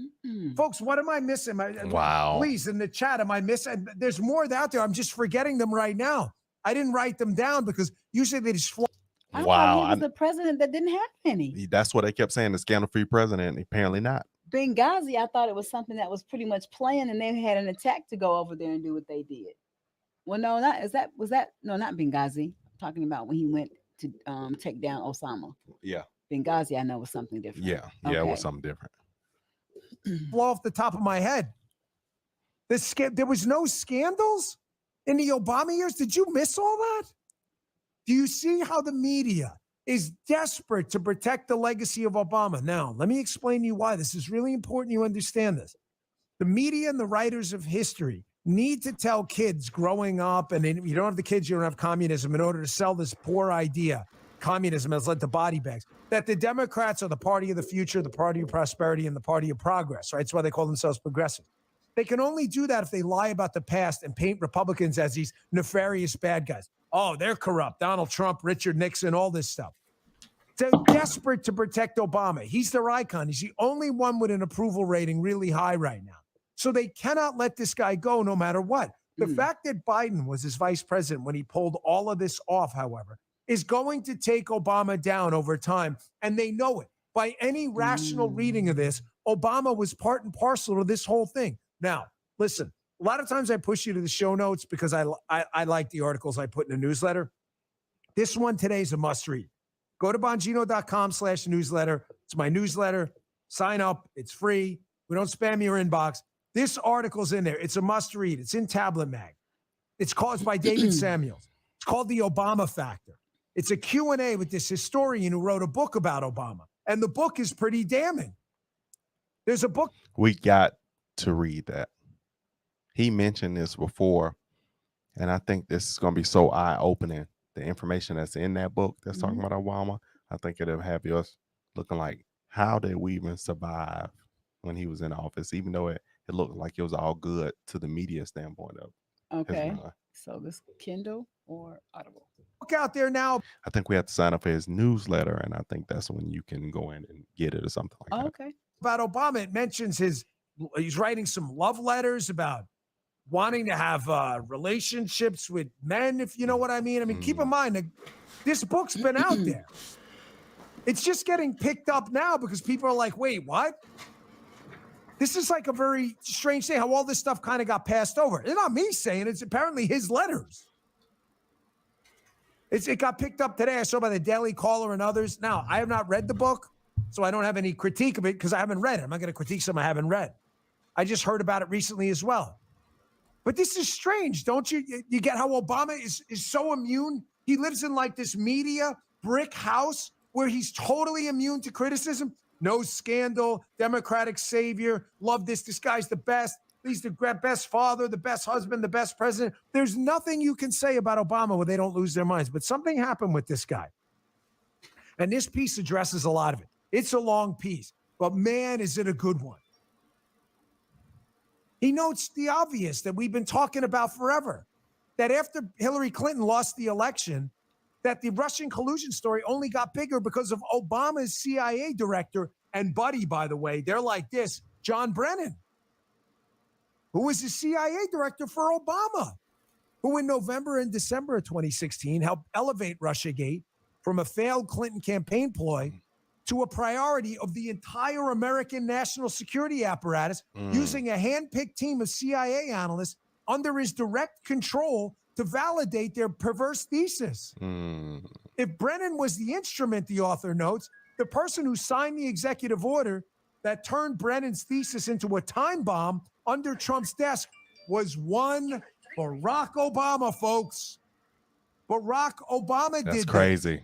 Folks, what am I missing? Wow. Please, in the chat, am I missing? There's more out there. I'm just forgetting them right now. I didn't write them down because usually they just fly. I thought Wow. he was the president that didn't have any. That's what they kept saying, the scandal-free president. Apparently not. Benghazi, I thought it was something that was pretty much planned, and they had an attack to go over there and do what they did. Well, no, not not Benghazi. I'm talking about when he went to take down Osama. Yeah. Benghazi, I know, was something different. Yeah. Yeah, it was something different. Blow off the top of my head. There was no scandals in the Obama years. Did you miss all that? Do you see how the media is desperate to protect the legacy of Obama? Now, let me explain to you why. This is really important you understand this. The media and the writers of history need to tell kids growing up, and if you don't have the kids, you don't have communism, in order to sell this poor idea, communism has led to body bags, that the Democrats are the party of the future, the party of prosperity, and the party of progress, right? That's why they call themselves progressive. They can only do that if they lie about the past and paint Republicans as these nefarious bad guys. Oh, they're corrupt. Donald Trump, Richard Nixon, all this stuff. They're desperate to protect Obama. He's their icon. He's the only one with an approval rating really high right now. So they cannot let this guy go no matter what. The fact that Biden was his vice president when he pulled all of this off, however, is going to take Obama down over time. And they know it. By any rational reading of this, Obama was part and parcel of this whole thing. Now, listen, a lot of times I push you to the show notes because I like the articles I put in the newsletter. This one today is a must read. Go to bongino.com/newsletter. It's my newsletter. Sign up. It's free. We don't spam your inbox. This article's in there. It's a must read. It's in Tablet Mag. It's caused by David Samuels. It's called The Obama Factor. It's a Q&A with this historian who wrote a book about Obama. And the book is pretty damning. There's a book. We got to read that. He mentioned this before, and I think this is going to be so eye-opening. The information that's in that book that's talking about Obama, I think it'll have us looking like, how did we even survive when he was in office, even though it looked like it was all good to the media standpoint of his Okay. run. So this Kindle or Audible? Book out there now. I think we have to sign up for his newsletter, and I think that's when you can go in and get it or something like that. Okay. About Obama, it mentions he's writing some love letters about wanting to have relationships with men, if you know what I mean. I mean, keep in mind that this book's been out there. It's just getting picked up now because people are like, wait, what? This is like a very strange thing, how all this stuff kind of got passed over. It's not me saying it, it's apparently his letters. It got picked up today. I saw by the Daily Caller and others. Now, I have not read the book, so I don't have any critique of it because I haven't read it. I'm not going to critique something I haven't read. I just heard about it recently as well. But this is strange, don't you? You get how Obama is so immune? He lives in like this media brick house where he's totally immune to criticism. No scandal, Democratic savior, love this guy's the best. He's the best father, the best husband, the best president. There's nothing you can say about Obama where they don't lose their minds. But something happened with this guy. And this piece addresses a lot of it. It's a long piece, but man, is it a good one. He notes the obvious that we've been talking about forever, that after Hillary Clinton lost the election, that the Russian collusion story only got bigger because of Obama's CIA director and buddy, by the way. They're like this, John Brennan, who was the CIA director for Obama, who in November and December of 2016 helped elevate Russiagate from a failed Clinton campaign ploy to a priority of the entire American national security apparatus, using a hand-picked team of CIA analysts under his direct control to validate their perverse thesis. If Brennan was the instrument, the author notes, the person who signed the executive order that turned Brennan's thesis into a time bomb under Trump's desk was one Barack Obama, folks. Barack Obama did That's that. crazy.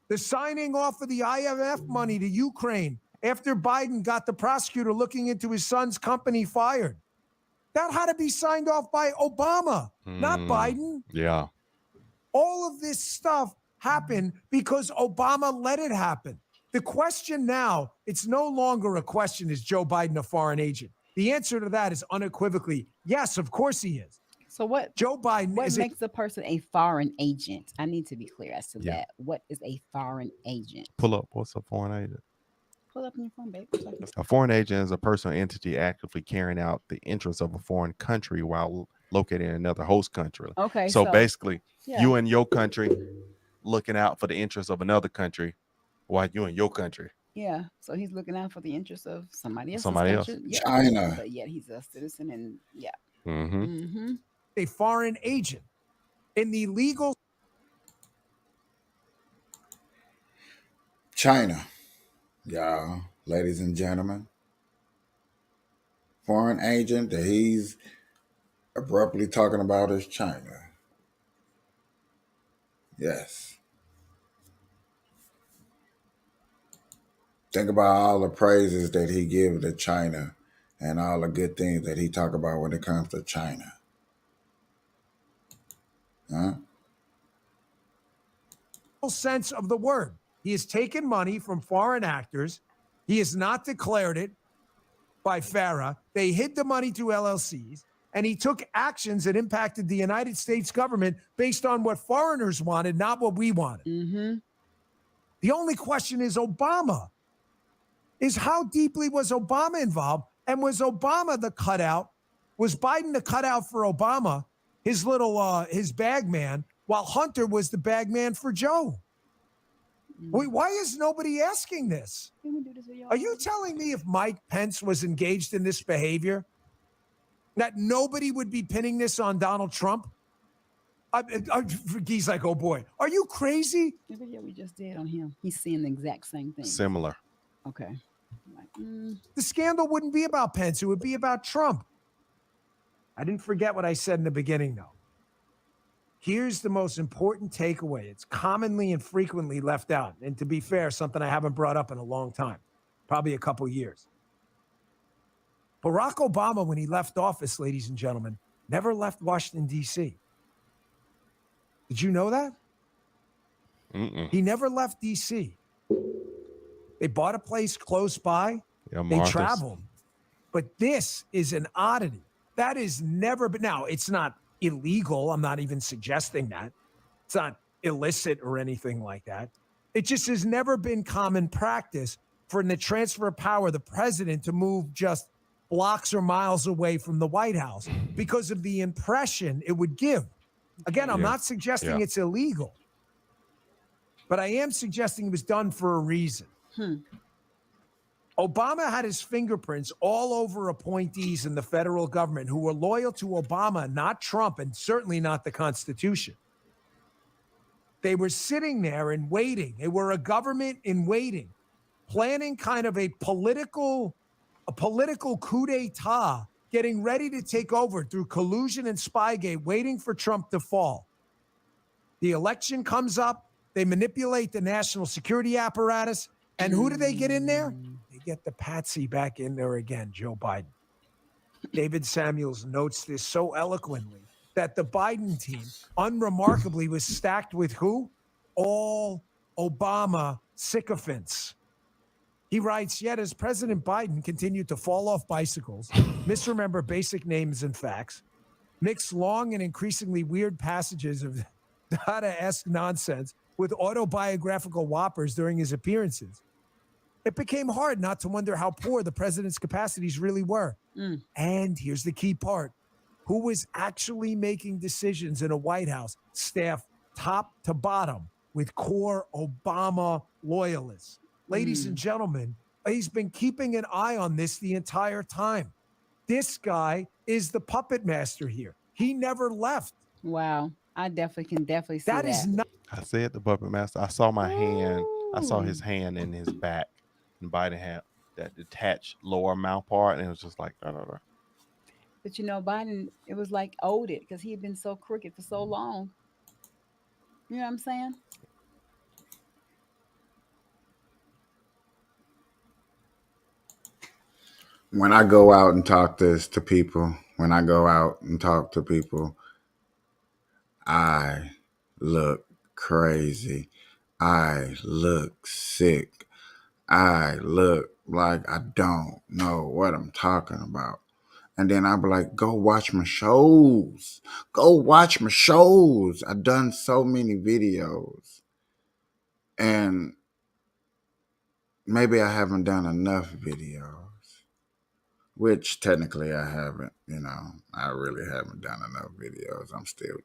The signing off of the IMF money to Ukraine after Biden got the prosecutor looking into his son's company fired. That had to be signed off by Obama, not Biden. Yeah. All of this stuff happened because Obama let it happen. The question now, it's no longer a question, is Joe Biden a foreign agent? The answer to that is unequivocally, yes, of course he is. So what? Joe Biden What is makes a person a foreign agent? I need to be clear as to Yeah. that. What is a foreign agent? Pull up. What's a foreign agent? Pull up on your phone, babe. A foreign agent is a person or entity actively carrying out the interests of a foreign country while located in another host country. Okay, So so- basically, yeah. you in your country looking out for the interests of another country while you in your country. Yeah, so he's looking out for the interests of somebody else's Somebody else. country. Yeah. China. But yet he's a citizen, and yeah. Mm-hmm. Mm-hmm. a foreign agent in the legal. China, y'all, ladies and gentlemen. Foreign agent that he's abruptly talking about is China. Yes. Think about all the praises that he gives to China and all the good things that he talk about when it comes to China. Huh? Sense of the word. He has taken money from foreign actors. He has not declared it by FARA. They hid the money through LLCs, and he took actions that impacted the United States government based on what foreigners wanted, not what we wanted. Mm-hmm. The only question is Obama. Is how deeply was Obama involved? And was Obama the cutout? Was Biden the cutout for Obama, his little, his bag man, while Hunter was the bag man for Joe? Wait, why is nobody asking this? Can we do this video? Are you telling me if Mike Pence was engaged in this behavior, that nobody would be pinning this on Donald Trump? He's like, oh boy, are you crazy? The video we just did on him, he's seeing the exact same thing. Similar. Okay. The scandal wouldn't be about Pence. It would be about Trump. I didn't forget what I said in the beginning, though. Here's the most important takeaway. It's commonly and frequently left out. And to be fair, something I haven't brought up in a long time, probably a couple years. Barack Obama, when he left office, ladies and gentlemen, never left Washington, D.C. Did you know that? Mm-mm. He never left D.C. They bought a place close by. Yeah, They Martha's. traveled. But this is an oddity. That is never been. Now, it's not illegal. I'm not even suggesting that. It's not illicit or anything like that. It just has never been common practice for in the transfer of power, the president to move just blocks or miles away from the White House because of the impression it would give. Again, I'm Yeah. not suggesting Yeah. it's illegal, but I am suggesting it was done for a reason. Obama had his fingerprints all over appointees in the federal government who were loyal to Obama, not Trump, and certainly not the Constitution. They were sitting there and waiting. They were a government in waiting, planning kind of a political coup d'etat, getting ready to take over through collusion and Spygate, waiting for Trump to fall. The election comes up. They manipulate the national security apparatus. And who do they get in there? They get the patsy back in there again, Joe Biden. David Samuels notes this so eloquently that the Biden team, unremarkably, was stacked with who? All Obama sycophants. He writes, yet as President Biden continued to fall off bicycles, misremember basic names and facts, mix long and increasingly weird passages of Dada-esque nonsense with autobiographical whoppers during his appearances, it became hard not to wonder how poor the president's capacities really were. And here's the key part. Who was actually making decisions in a White House staffed top to bottom with core Obama loyalists? Ladies and gentlemen, he's been keeping an eye on this the entire time. This guy is the puppet master here. He never left. Wow. I definitely can see that. That is not. I said the puppet master. I saw my hand. I saw his hand in his back. And Biden had that detached lower mouth part. And it was just like, da, da, da. But you know, Biden, it was like owed it because he had been so crooked for so long. You know what I'm saying? When I go out and talk to people, I look crazy. I look sick. I look like I don't know what I'm talking about. And then I'll be like, go watch my shows. Go watch my shows. I've done so many videos. And maybe I haven't done enough videos. Which technically I haven't, I really haven't done enough videos. I'm still,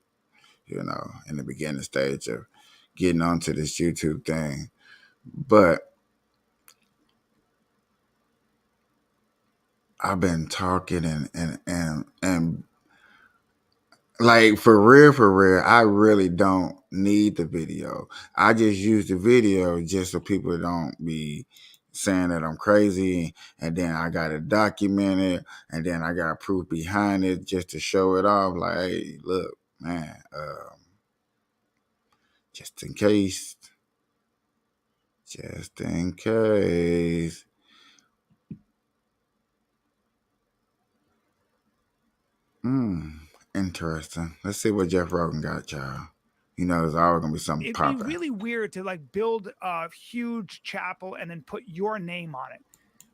in the beginning stage of getting onto this YouTube thing. But I've been talking and like for real, I really don't need the video. I just use the video just so people don't be saying that I'm crazy, and then I got to document it, and then I got proof behind it just to show it off. Like, hey, look, man, just in case. Interesting. Let's see what Jeff Rogan got, y'all. There's always gonna be something It'd popping. be really weird to like build a huge chapel and then put your name on it.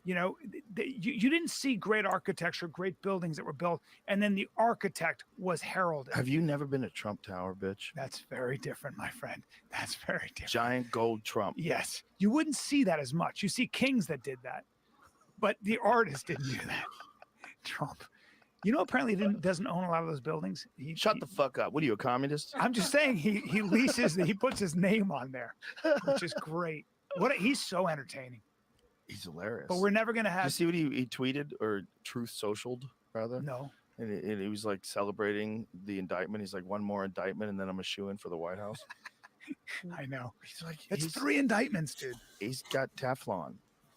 You didn't see great architecture, great buildings that were built, and then the architect was heralded. Have you never been to Trump Tower, bitch? That's very different, my friend. That's very different. Giant gold Trump. Yes. You wouldn't see that as much. You see kings that did that, but the artist didn't do that. Trump. Apparently he doesn't own a lot of those buildings. Shut the fuck up. What are you, a communist? I'm just saying he leases, he puts his name on there, which is great. He's so entertaining. He's hilarious. But we're never going to have. Did you see what he tweeted or Truth Socialed, rather? No. And he was like celebrating the indictment. He's like, one more indictment, and then I'm a shoo-in for the White House. I know. He's like, it's 3 indictments, dude. He's got Teflon.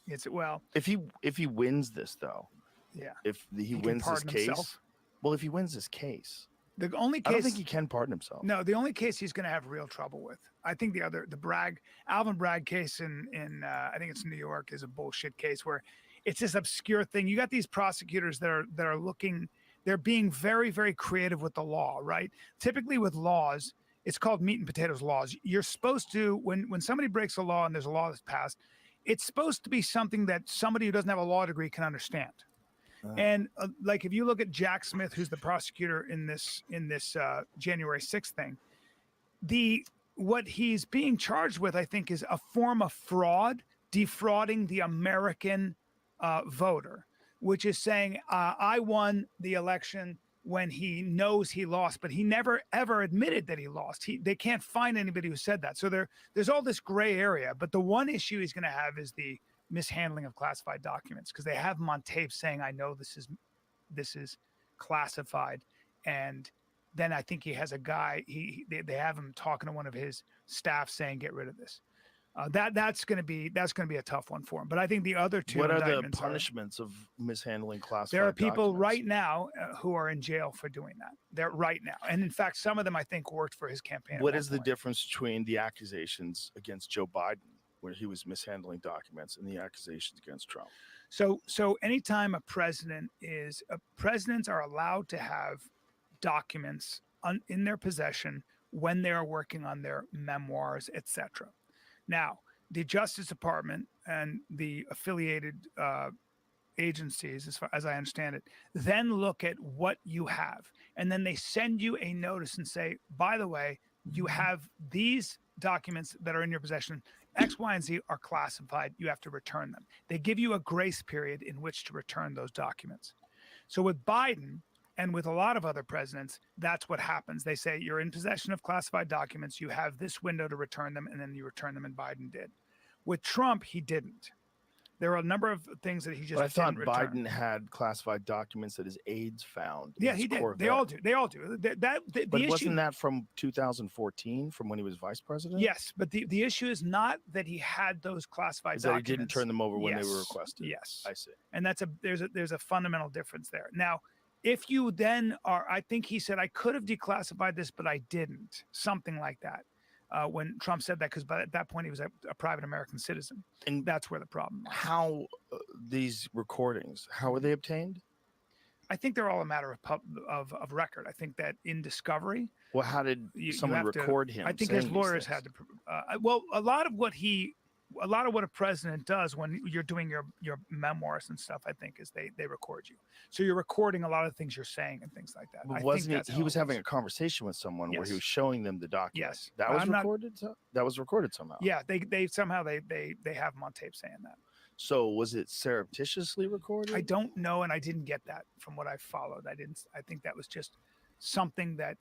If he wins this, though. Yeah. If he wins this case. Himself. Well, if he wins this case. The only case I don't think he can pardon himself. No, the only case he's going to have real trouble with. I think the Alvin Bragg case in I think it's New York is a bullshit case where it's this obscure thing. You got these prosecutors that are looking, they're being very, very creative with the law, right? Typically with laws, it's called meat and potatoes laws. You're supposed to, when somebody breaks a law and there's a law that's passed, it's supposed to be something that somebody who doesn't have a law degree can understand. And like if you look at Jack Smith, who's the prosecutor in this January 6th thing, what he's being charged with, I think, is a form of fraud, defrauding the American voter, which is saying I won the election when he knows he lost, but he never ever admitted that he lost. They can't find anybody who said that. So there's all this gray area. But the one issue he's going to have is the mishandling of classified documents, because they have him on tape saying, I know this is classified. And then I think he has a guy, they have him talking to one of his staff saying, get rid of this. That's going to be a tough one for him. But I think the other two What are the punishments of mishandling classified There are people documents? right now who are in jail for doing that. They're right now. And in fact, some of them I think worked for his campaign. What is the difference between the accusations against Joe Biden, where he was mishandling documents, and the accusations against Trump? So anytime presidents are allowed to have documents in their possession when they are working on their memoirs, etc. Now, the Justice Department and the affiliated agencies, as far as I understand it, then look at what you have, and then they send you a notice and say, by the way, you have these documents that are in your possession. X, Y, and Z are classified. You have to return them. They give you a grace period in which to return those documents. So with Biden and with a lot of other presidents, that's what happens. They say you're in possession of classified documents. You have this window to return them, and then you return them, and Biden did. With Trump, he didn't. There are a number of things that he just But I thought didn't return. Biden had classified documents that his aides found. in Yeah, his he did. Corvette. They all do. They all do. The But issue, wasn't that from 2014, from when he was vice president? Yes, but the issue is not that he had those classified Is that he documents. didn't turn them over when they were Yes, requested? Yes, I see. and there's a fundamental difference there. Now, if you then are, I think he said I could have declassified this, but I didn't. Something like that. When Trump said that, because at that point he was a private American citizen, and that's where the problem was. How these recordings? How were they obtained? I think they're all a matter of record. I think that in discovery. Well, how did you someone have to- record him? I think his saying these lawyers things? had to. Well, a lot of what he a lot of what a president does when you're doing your memoirs and stuff, I think, is they record you. So you're recording a lot of things you're saying and things like that. But I think wasn't that's he? how He it was is. having a conversation with someone where he Yes. was showing them the documents. Yes. That was I'm not- recorded. That was recorded somehow. Yeah, they somehow they have them on tape saying that. So was it surreptitiously recorded? I don't know, and I didn't get that from what I followed. I think that was just something that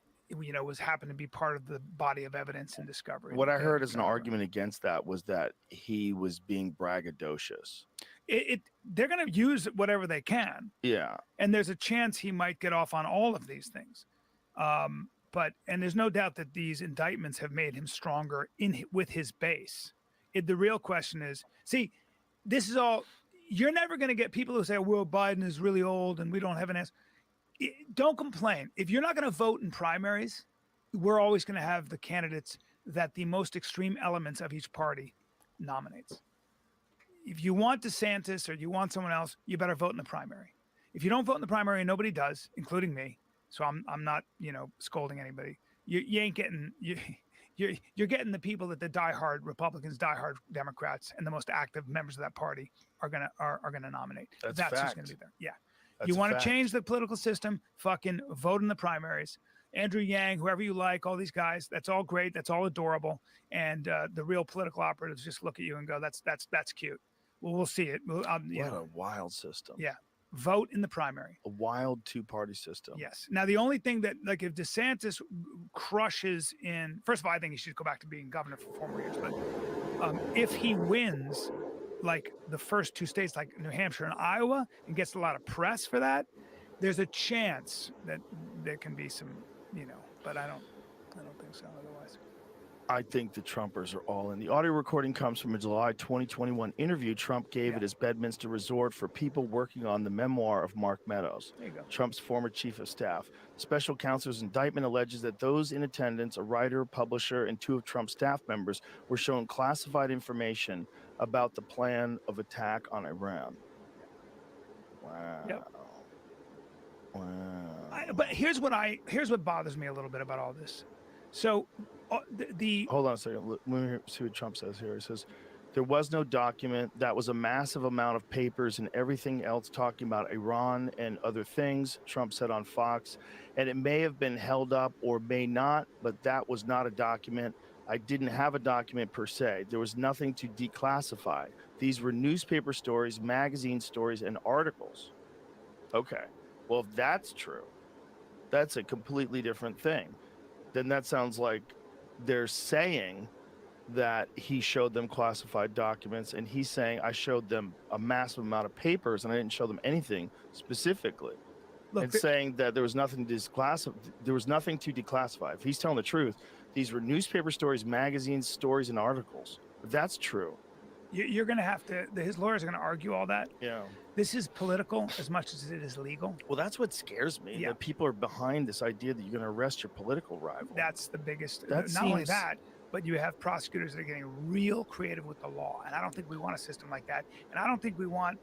was happened to be part of the body of evidence and discovery. What I that heard as an got around. argument against that was that he was being braggadocious. They're going to use whatever they can, Yeah. and there's a chance he might get off on all of these things. But there's no doubt that these indictments have made him stronger with his base. The real question is, see, this is all. You're never going to get people who say, "Well, Biden is really old and we don't have an answer." Don't complain. If you're not going to vote in primaries, we're always going to have the candidates that the most extreme elements of each party nominates. If you want DeSantis or you want someone else, you better vote in the primary. If you don't vote in the primary, and nobody does, including me, so I'm not scolding anybody. You ain't getting you're getting the people that the diehard Republicans, diehard Democrats, and the most active members of that party are gonna nominate. That's who's fact. gonna be there. Yeah. That's You a want to fact. change the political system? Fucking vote in the primaries. Andrew Yang, whoever you like, all these guys, that's all great. That's all adorable. And the real political operatives just look at you and go, that's cute. Well, we'll see it. What a wild system. Yeah. Vote in the primary. A wild two-party system. Yes. Now, the only thing that, like, if DeSantis crushes in, first of all, I think he should go back to being governor for 4 more years. But if he wins, like the first 2 states, like New Hampshire and Iowa, and gets a lot of press for that, there's a chance that there can be some, but I don't think so otherwise. I think the Trumpers are all in. The audio recording comes from a July 2021 interview Trump gave at his Bedminster resort for people working on the memoir of Mark Meadows, There you go. Trump's former chief of staff. Special counsel's indictment alleges that those in attendance, a writer, publisher, and 2 of Trump's staff members, were shown classified information about the plan of attack on Iran. Wow. Yep. Wow. But here's what bothers me a little bit about all this. So the Hold on a second. Let me see what Trump says here. He says, there was no document. That was a massive amount of papers and everything else talking about Iran and other things, Trump said on Fox. And it may have been held up or may not, but that was not a document. I didn't have a document per se. There was nothing to declassify. These were newspaper stories, magazine stories, and articles. Okay. Well, if that's true, that's a completely different thing. Then that sounds like they're saying that he showed them classified documents, and he's saying I showed them a massive amount of papers and I didn't show them anything specifically. Look, and saying that there was nothing to declassify. If he's telling the truth, these were newspaper stories, magazines, stories, and articles. If that's true. you're going to have to. His lawyers are going to argue all that. Yeah. This is political as much as it is legal. Well, that's what scares me. Yeah. That people are behind this idea that you're going to arrest your political rival. That's the biggest. That Not only seems- that, but you have prosecutors that are getting real creative with the law, and I don't think we want a system like that. And I don't think we want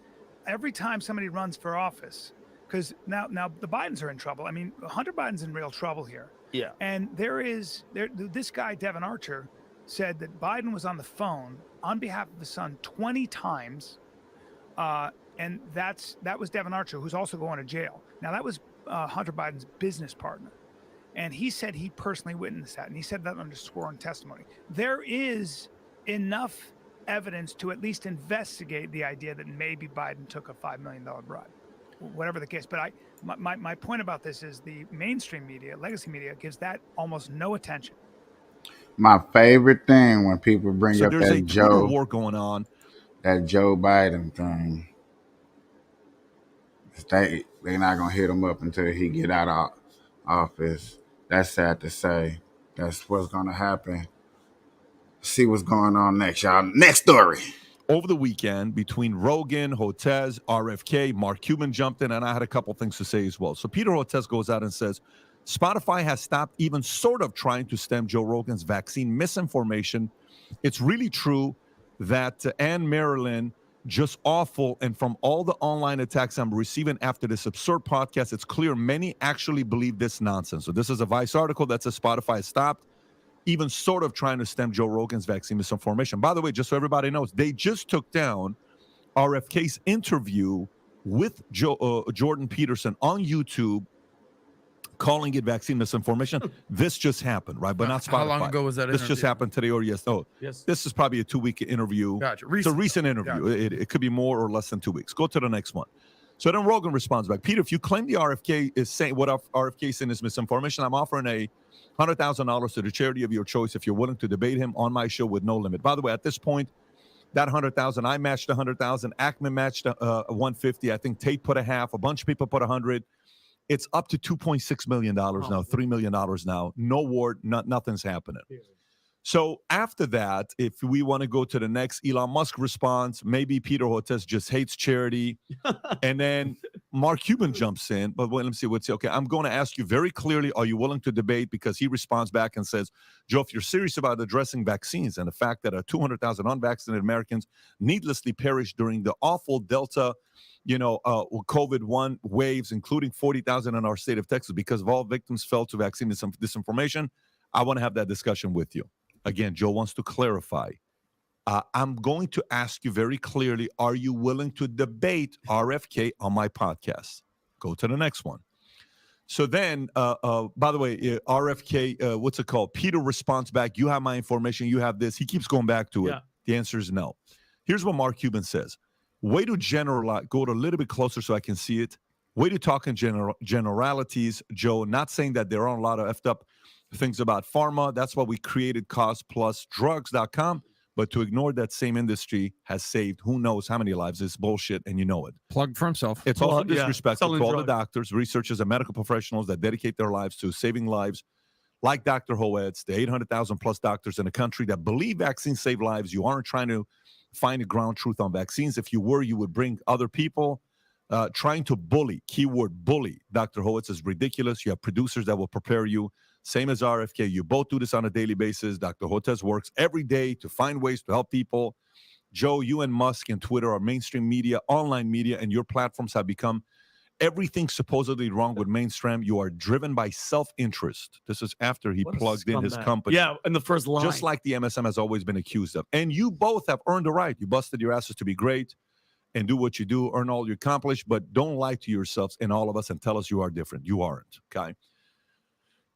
every time somebody runs for office, because now the Bidens are in trouble. I mean, Hunter Biden's in real trouble here. Yeah. And this guy Devin Archer said that Biden was on the phone on behalf of his son 20 times, and that was Devin Archer, who's also going to jail. Now that was Hunter Biden's business partner. And he said he personally witnessed that. And he said that under sworn testimony. There is enough evidence to at least investigate the idea that maybe Biden took a $5 million bribe, whatever the case. But my point about this is the mainstream media, legacy media, gives that almost no attention. My favorite thing when people bring So up there's a that Twitter war going on. that Joe Biden thing. They're not gonna hit him up until he get out of office. That's sad to say. That's what's gonna happen. See what's going on next, y'all. Next story. Over the weekend, between Rogan, Hotez, RFK, Mark Cuban jumped in, and I had a couple things to say as well. So Peter Hotez goes out and says, Spotify has stopped even sort of trying to stem Joe Rogan's vaccine misinformation. It's really true that Ann Marilyn, just awful. And from all the online attacks I'm receiving after this absurd podcast, it's clear many actually believe this nonsense. So this is a Vice article that says Spotify stopped even sort of trying to stem Joe Rogan's vaccine misinformation. By the way, just so everybody knows, they just took down RFK's interview with Jordan Peterson on YouTube, calling it vaccine misinformation. This just happened, right? But not Spotify. How long ago was that This just interview? happened today or yes? No, Yes. this is probably a 2-week interview. Gotcha. It's a recent interview. It could be more or less than 2 weeks. Go to the next one. So then Rogan responds back, Peter, if you claim the RFK is saying what RFK is saying is misinformation, I'm offering a $100,000 to the charity of your choice if you're willing to debate him on my show with no limit. By the way, at this point, that 100,000, I matched 100,000. Ackman matched 150. I think Tate put a half. A bunch of people put 100. It's up to $2.6 million now, $3 million now. No award, nothing's happening. So after that, if we want to go to the next Elon Musk response, maybe Peter Hotez just hates charity. And then Mark Cuban jumps in. But wait, let me see what's okay. I'm going to ask you very clearly, are you willing to debate? Because he responds back and says, Joe, if you're serious about addressing vaccines and the fact that 200,000 unvaccinated Americans needlessly perished during the awful Delta COVID-1 waves, including 40,000 in our state of Texas, because of all victims fell to vaccine disinformation, I want to have that discussion with you. Again, Joe wants to clarify. I'm going to ask you very clearly, are you willing to debate RFK on my podcast? Go to the next one. So then, by the way, RFK, what's it called? Peter responds back, you have my information, you have this. He keeps going back to it. Yeah. The answer is no. Here's what Mark Cuban says. Way to generalize, go to a little bit closer so I can see it. Way to talk in generalities, Joe, not saying that there aren't a lot of effed up things about pharma. That's why we created costplusdrugs.com. But to ignore that same industry has saved who knows how many lives. It's bullshit, and you know it. Plug for himself. It's also Yeah, disrespectful selling to all the drugs. doctors, researchers, and medical professionals that dedicate their lives to saving lives, like Dr. Hoetz, the 800,000 plus doctors in the country that believe vaccines save lives. You aren't trying to find a ground truth on vaccines. If you were, you would bring other people. Trying to bully, keyword bully, Dr. Hoetz is ridiculous. You have producers that will prepare you. Same as RFK. You both do this on a daily basis. Dr. Hoetz works every day to find ways to help people. Joe, you and Musk and Twitter are mainstream media, online media, and your platforms have become everything supposedly wrong with mainstream. You are driven by self-interest. This is after he What a plugged in his scumbag. company. Yeah, in the first line. Just like the MSM has always been accused of. And you both have earned the right. You busted your asses to be great and do what you do, earn all you accomplish, but don't lie to yourselves and all of us and tell us you are different. You aren't, okay?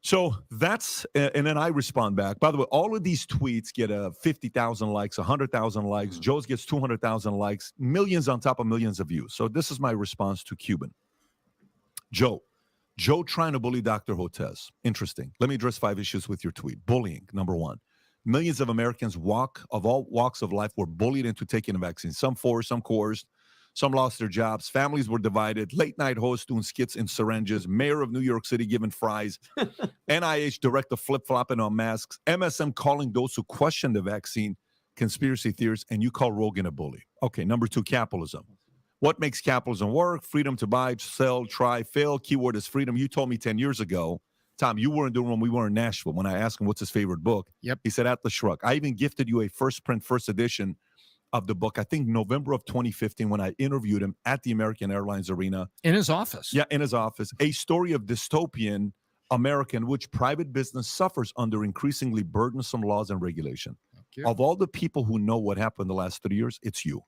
So that's, and then I respond back. By the way, all of these tweets get 50,000 likes, 100,000 likes. Joe's gets 200,000 likes, millions on top of millions of views. So this is my response to Cuban. Joe trying to bully Dr. Hotez. Interesting. Let me address 5 issues with your tweet. Bullying, number 1. Millions of Americans of all walks of life were bullied into taking a vaccine. Some forced, some coerced, some lost their jobs. Families were divided. Late night hosts doing skits in syringes. Mayor of New York City giving fries. NIH director flip-flopping on masks. MSM calling those who question the vaccine conspiracy theorists, and you call Rogan a bully. Okay, number 2, capitalism. What makes capitalism work? Freedom to buy, sell, try, fail. Keyword is freedom. You told me 10 years ago, Tom, you weren't doing when we were in Nashville. When I asked him what's his favorite book, he said Atlas Shrugged. I even gifted you a first print, first edition of the book, I think November of 2015, when I interviewed him at the American Airlines Arena. In his office. Yeah, in his office. A story of dystopian America in which private business suffers under increasingly burdensome laws and regulation. Of all the people who know what happened the last 30 years, it's you.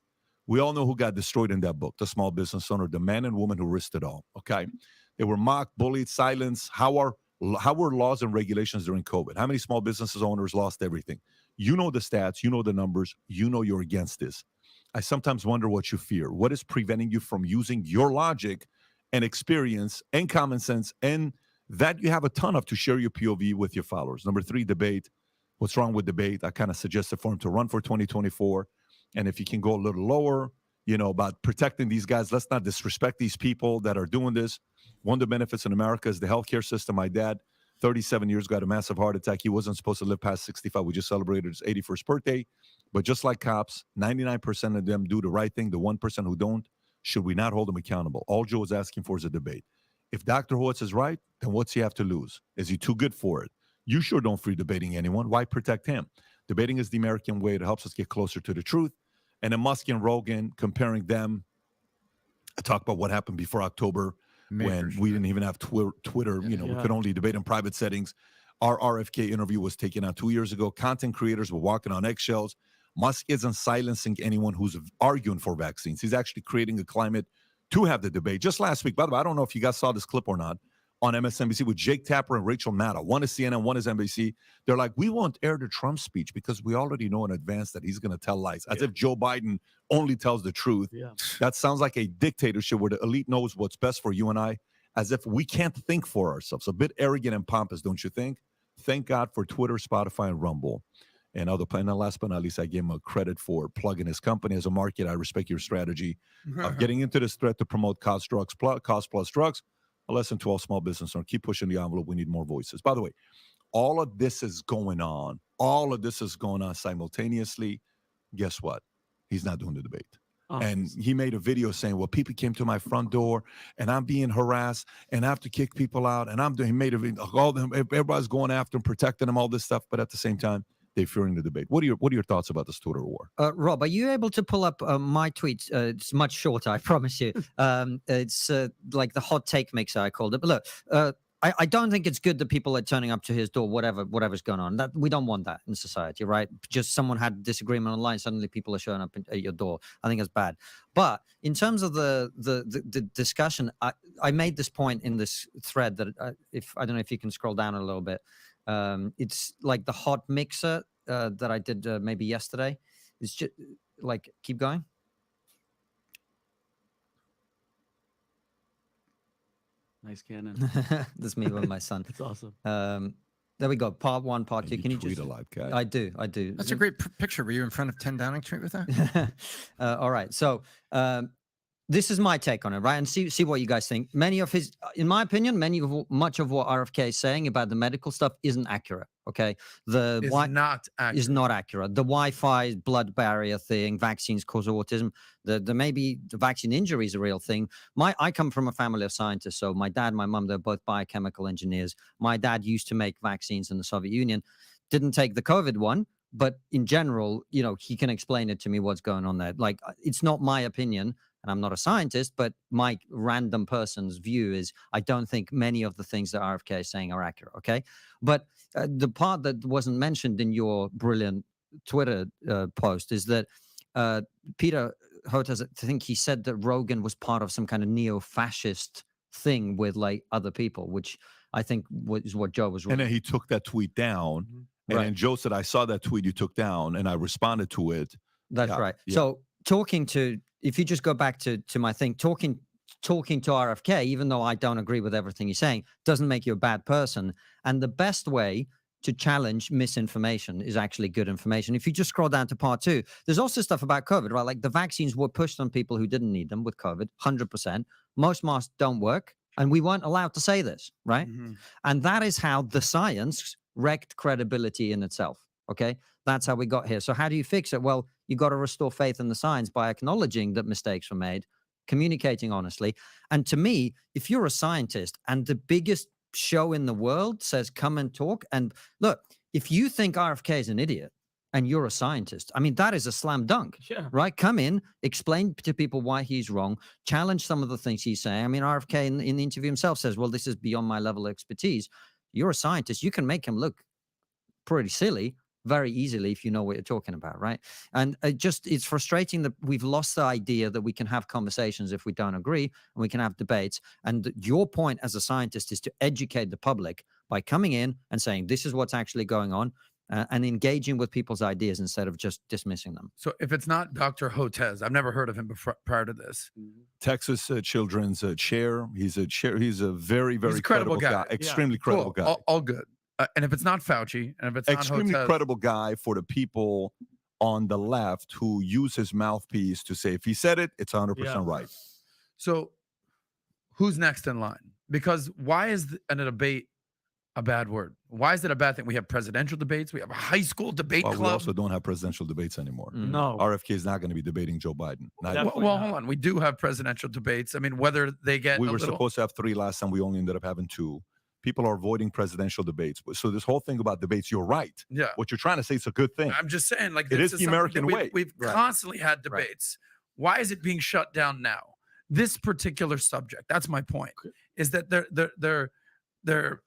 We all know who got destroyed in that book, the small business owner, the man and woman who risked it all, okay? They were mocked, bullied, silenced. How were laws and regulations during COVID? How many small businesses owners lost everything? You know the stats, you know the numbers, you know you're against this. I sometimes wonder what you fear. What is preventing you from using your logic and experience and common sense, and that you have a ton of, to share your POV with your followers? Number 3, debate. What's wrong with debate? I kind of suggested for him to run for 2024. And if you can go a little lower, about protecting these guys, let's not disrespect these people that are doing this. One of the benefits in America is the healthcare system. My dad, 37 years, got a massive heart attack. He wasn't supposed to live past 65. We just celebrated his 81st birthday. But just like cops, 99% of them do the right thing. The 1% who don't, should we not hold them accountable? All Joe is asking for is a debate. If Dr. Hoetz is right, then what's he have to lose? Is he too good for it? You sure don't free debating anyone. Why protect him? Debating is the American way. It helps us get closer to the truth. And then Musk and Rogan, comparing them. I talk about what happened before October when we didn't even have Twitter. We could only debate in private settings. Our RFK interview was taken out 2 years ago. Content creators were walking on eggshells. Musk isn't silencing anyone who's arguing for vaccines. He's actually creating a climate to have the debate. Just last week, by the way, I don't know if you guys saw this clip or not, on MSNBC with Jake Tapper and Rachel Maddow. One is CNN, one is NBC. They're like, we won't air the Trump speech because we already know in advance that he's going to tell lies, as if Joe Biden only tells the truth. Yeah. That sounds like a dictatorship where the elite knows what's best for you and I, as if we can't think for ourselves. A bit arrogant and pompous, don't you think? Thank God for Twitter, Spotify, and Rumble. And last but not least, I gave him a credit for plugging his company as a market. I respect your strategy of getting into this threat to promote cost plus drugs. A lesson to all small business owners. Keep pushing the envelope. We need more voices. By the way, all of this is going on. All of this is going on simultaneously. Guess what? He's not doing the debate. And he made a video saying, well, people came to my front door and I'm being harassed and I have to kick people out. And he made a video, everybody's going after him, protecting him, all this stuff. But at the same time, they're fearing the debate. What are your thoughts about this Twitter war? Rob, are you able to pull up my tweets? It's much shorter, I promise you. It's like the hot take mixer, I called it. But look, I don't think it's good that people are turning up to his door, whatever's going on. That we don't want that in society, right? Just someone had disagreement online, suddenly people are showing up at your door. I think it's bad. But in terms of the discussion, I made this point in this thread that I don't know if you can scroll down a little bit. It's like the hot mixer that I did maybe yesterday. It's just like, keep going. Nice cannon. That's me with my son. That's awesome. There we go. Part 1, part 2. Can you tweet just a lot, guy? I do. That's a great picture. Were you in front of 10 Downing Street with that? All right. So this is my take on it, right? And see what you guys think. In my opinion, much of what RFK is saying about the medical stuff isn't accurate. Okay, is not accurate. The Wi-Fi blood barrier thing, vaccines cause autism. The maybe the vaccine injury is a real thing. I come from a family of scientists, so my dad, my mom, they're both biochemical engineers. My dad used to make vaccines in the Soviet Union, didn't take the COVID one, but in general, he can explain it to me what's going on there. Like, it's not my opinion. And I'm not a scientist, but my random person's view is I don't think many of the things that RFK is saying are accurate, okay? But the part that wasn't mentioned in your brilliant Twitter post is that Peter Hotez, I think he said that Rogan was part of some kind of neo-fascist thing with like other people, which I think is what Joe was. And then he took that tweet down. And then Joe said, I saw that tweet you took down and I responded to it. That's right. Yeah. So if you just go back to my thing, talking to RFK, even though I don't agree with everything he's saying, doesn't make you a bad person. And the best way to challenge misinformation is actually good information. If you just scroll down to part 2, there's also stuff about COVID, right? Like the vaccines were pushed on people who didn't need them with COVID, 100%. Most masks don't work. And we weren't allowed to say this, right? Mm-hmm. And that is how the science wrecked credibility in itself. Okay, that's how we got here. So how do you fix it? Well, you got to restore faith in the science by acknowledging that mistakes were made, communicating honestly. And to me, if you're a scientist and the biggest show in the world says, come and talk, and look, if you think RFK is an idiot and you're a scientist, I mean, that is a slam dunk, right? Come in, explain to people why he's wrong, challenge some of the things he's saying. I mean, RFK in the interview himself says, well, this is beyond my level of expertise. You're a scientist. You can make him look pretty silly very easily if you know what you're talking about, right? And it's frustrating that we've lost the idea that we can have conversations if we don't agree, and we can have debates. And your point as a scientist is to educate the public by coming in and saying, this is what's actually going on, and engaging with people's ideas instead of just dismissing them. So if it's not Dr. Hotez, I've never heard of him before, prior to this. Texas Children's chair. He's a very, very credible guy. Extremely credible guy. All good. And if it's not Fauci, and if it's extremely not Hotez, credible guy for the people on the left who use his mouthpiece to say if he said it, it's 100% right. So who's next in line? Because why is a debate a bad word? Why is it a bad thing? We have presidential debates. We have a high school debate club. We also don't have presidential debates anymore. No. RFK is not going to be debating Joe Biden. Well, hold on. We do have presidential debates. I mean, whether they get we were supposed to have 3 last time. We only ended up having 2. People are avoiding presidential debates. So this whole thing about debates, you're right. Yeah. What you're trying to say is a good thing. I'm just saying, like, it is the American way. We've constantly had debates. Why is it being shut down now? This particular subject, that's my point, is that they're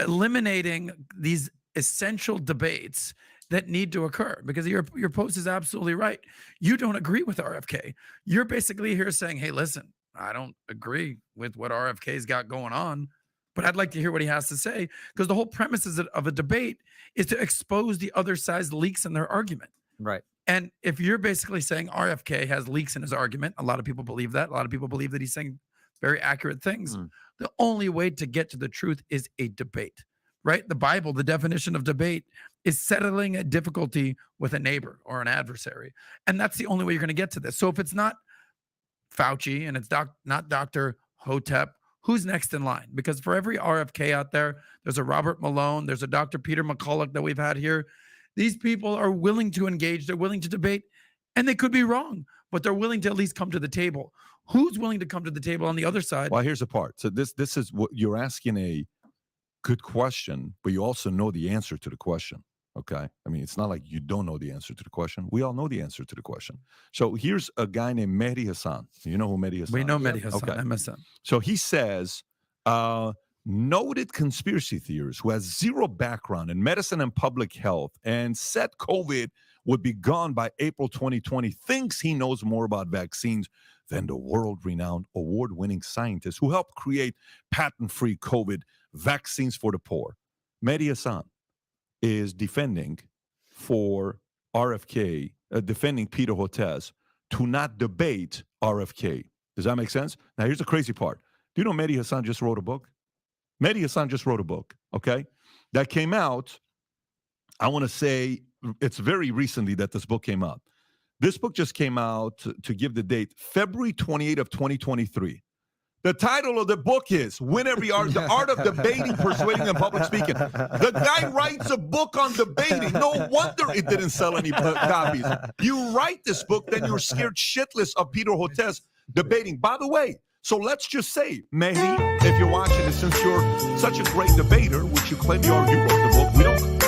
eliminating these essential debates that need to occur, because your post is absolutely right. You don't agree with RFK. You're basically here saying, hey, listen, I don't agree with what RFK's got going on, but I'd like to hear what he has to say, because the whole premise of a debate is to expose the other side's leaks in their argument. Right. And if you're basically saying RFK has leaks in his argument, a lot of people believe that. A lot of people believe that he's saying very accurate things. The only way to get to the truth is a debate, right? The Bible, the definition of debate is settling a difficulty with a neighbor or an adversary. And that's the only way you're going to get to this. So if it's not Fauci and it's not Dr. Hotep, who's next in line? Because for every RFK out there, there's a Robert Malone, there's a Dr. Peter McCullough that we've had here. These people are willing to engage, they're willing to debate, and they could be wrong, but they're willing to at least come to the table. Who's willing to come to the table on the other side? Well, here's the part. So this is what you're asking, a good question, but you also know the answer to the question. Okay. I mean, it's not like you don't know the answer to the question. We all know the answer to the question. So here's a guy named Mehdi Hassan. You know who Mehdi Hassan is? We know Mehdi Hassan, Okay. MSN. So he says, noted conspiracy theorist who has zero background in medicine and public health and said COVID would be gone by April 2020 thinks he knows more about vaccines than the world-renowned award-winning scientist who helped create patent-free COVID vaccines for the poor. Mehdi Hassan is defending for RFK, defending Peter Hotez to not debate RFK. Does that make sense? Now, here's the crazy part. Do you know Mehdi Hassan just wrote a book? Mehdi Hassan just wrote a book, okay? That came out, I want to say, it's very recently that this book came out. This book just came out, to give the date, February 28 of 2023. The title of the book is Win Every Art, The Art of Debating, Persuading, and Public Speaking. The guy writes a book on debating. No wonder it didn't sell any copies. You write this book, then you're scared shitless of Peter Hotez debating. By the way, so let's just say, Mehdi, if you're watching this, since you're such a great debater, which you claim you wrote the book, we don't...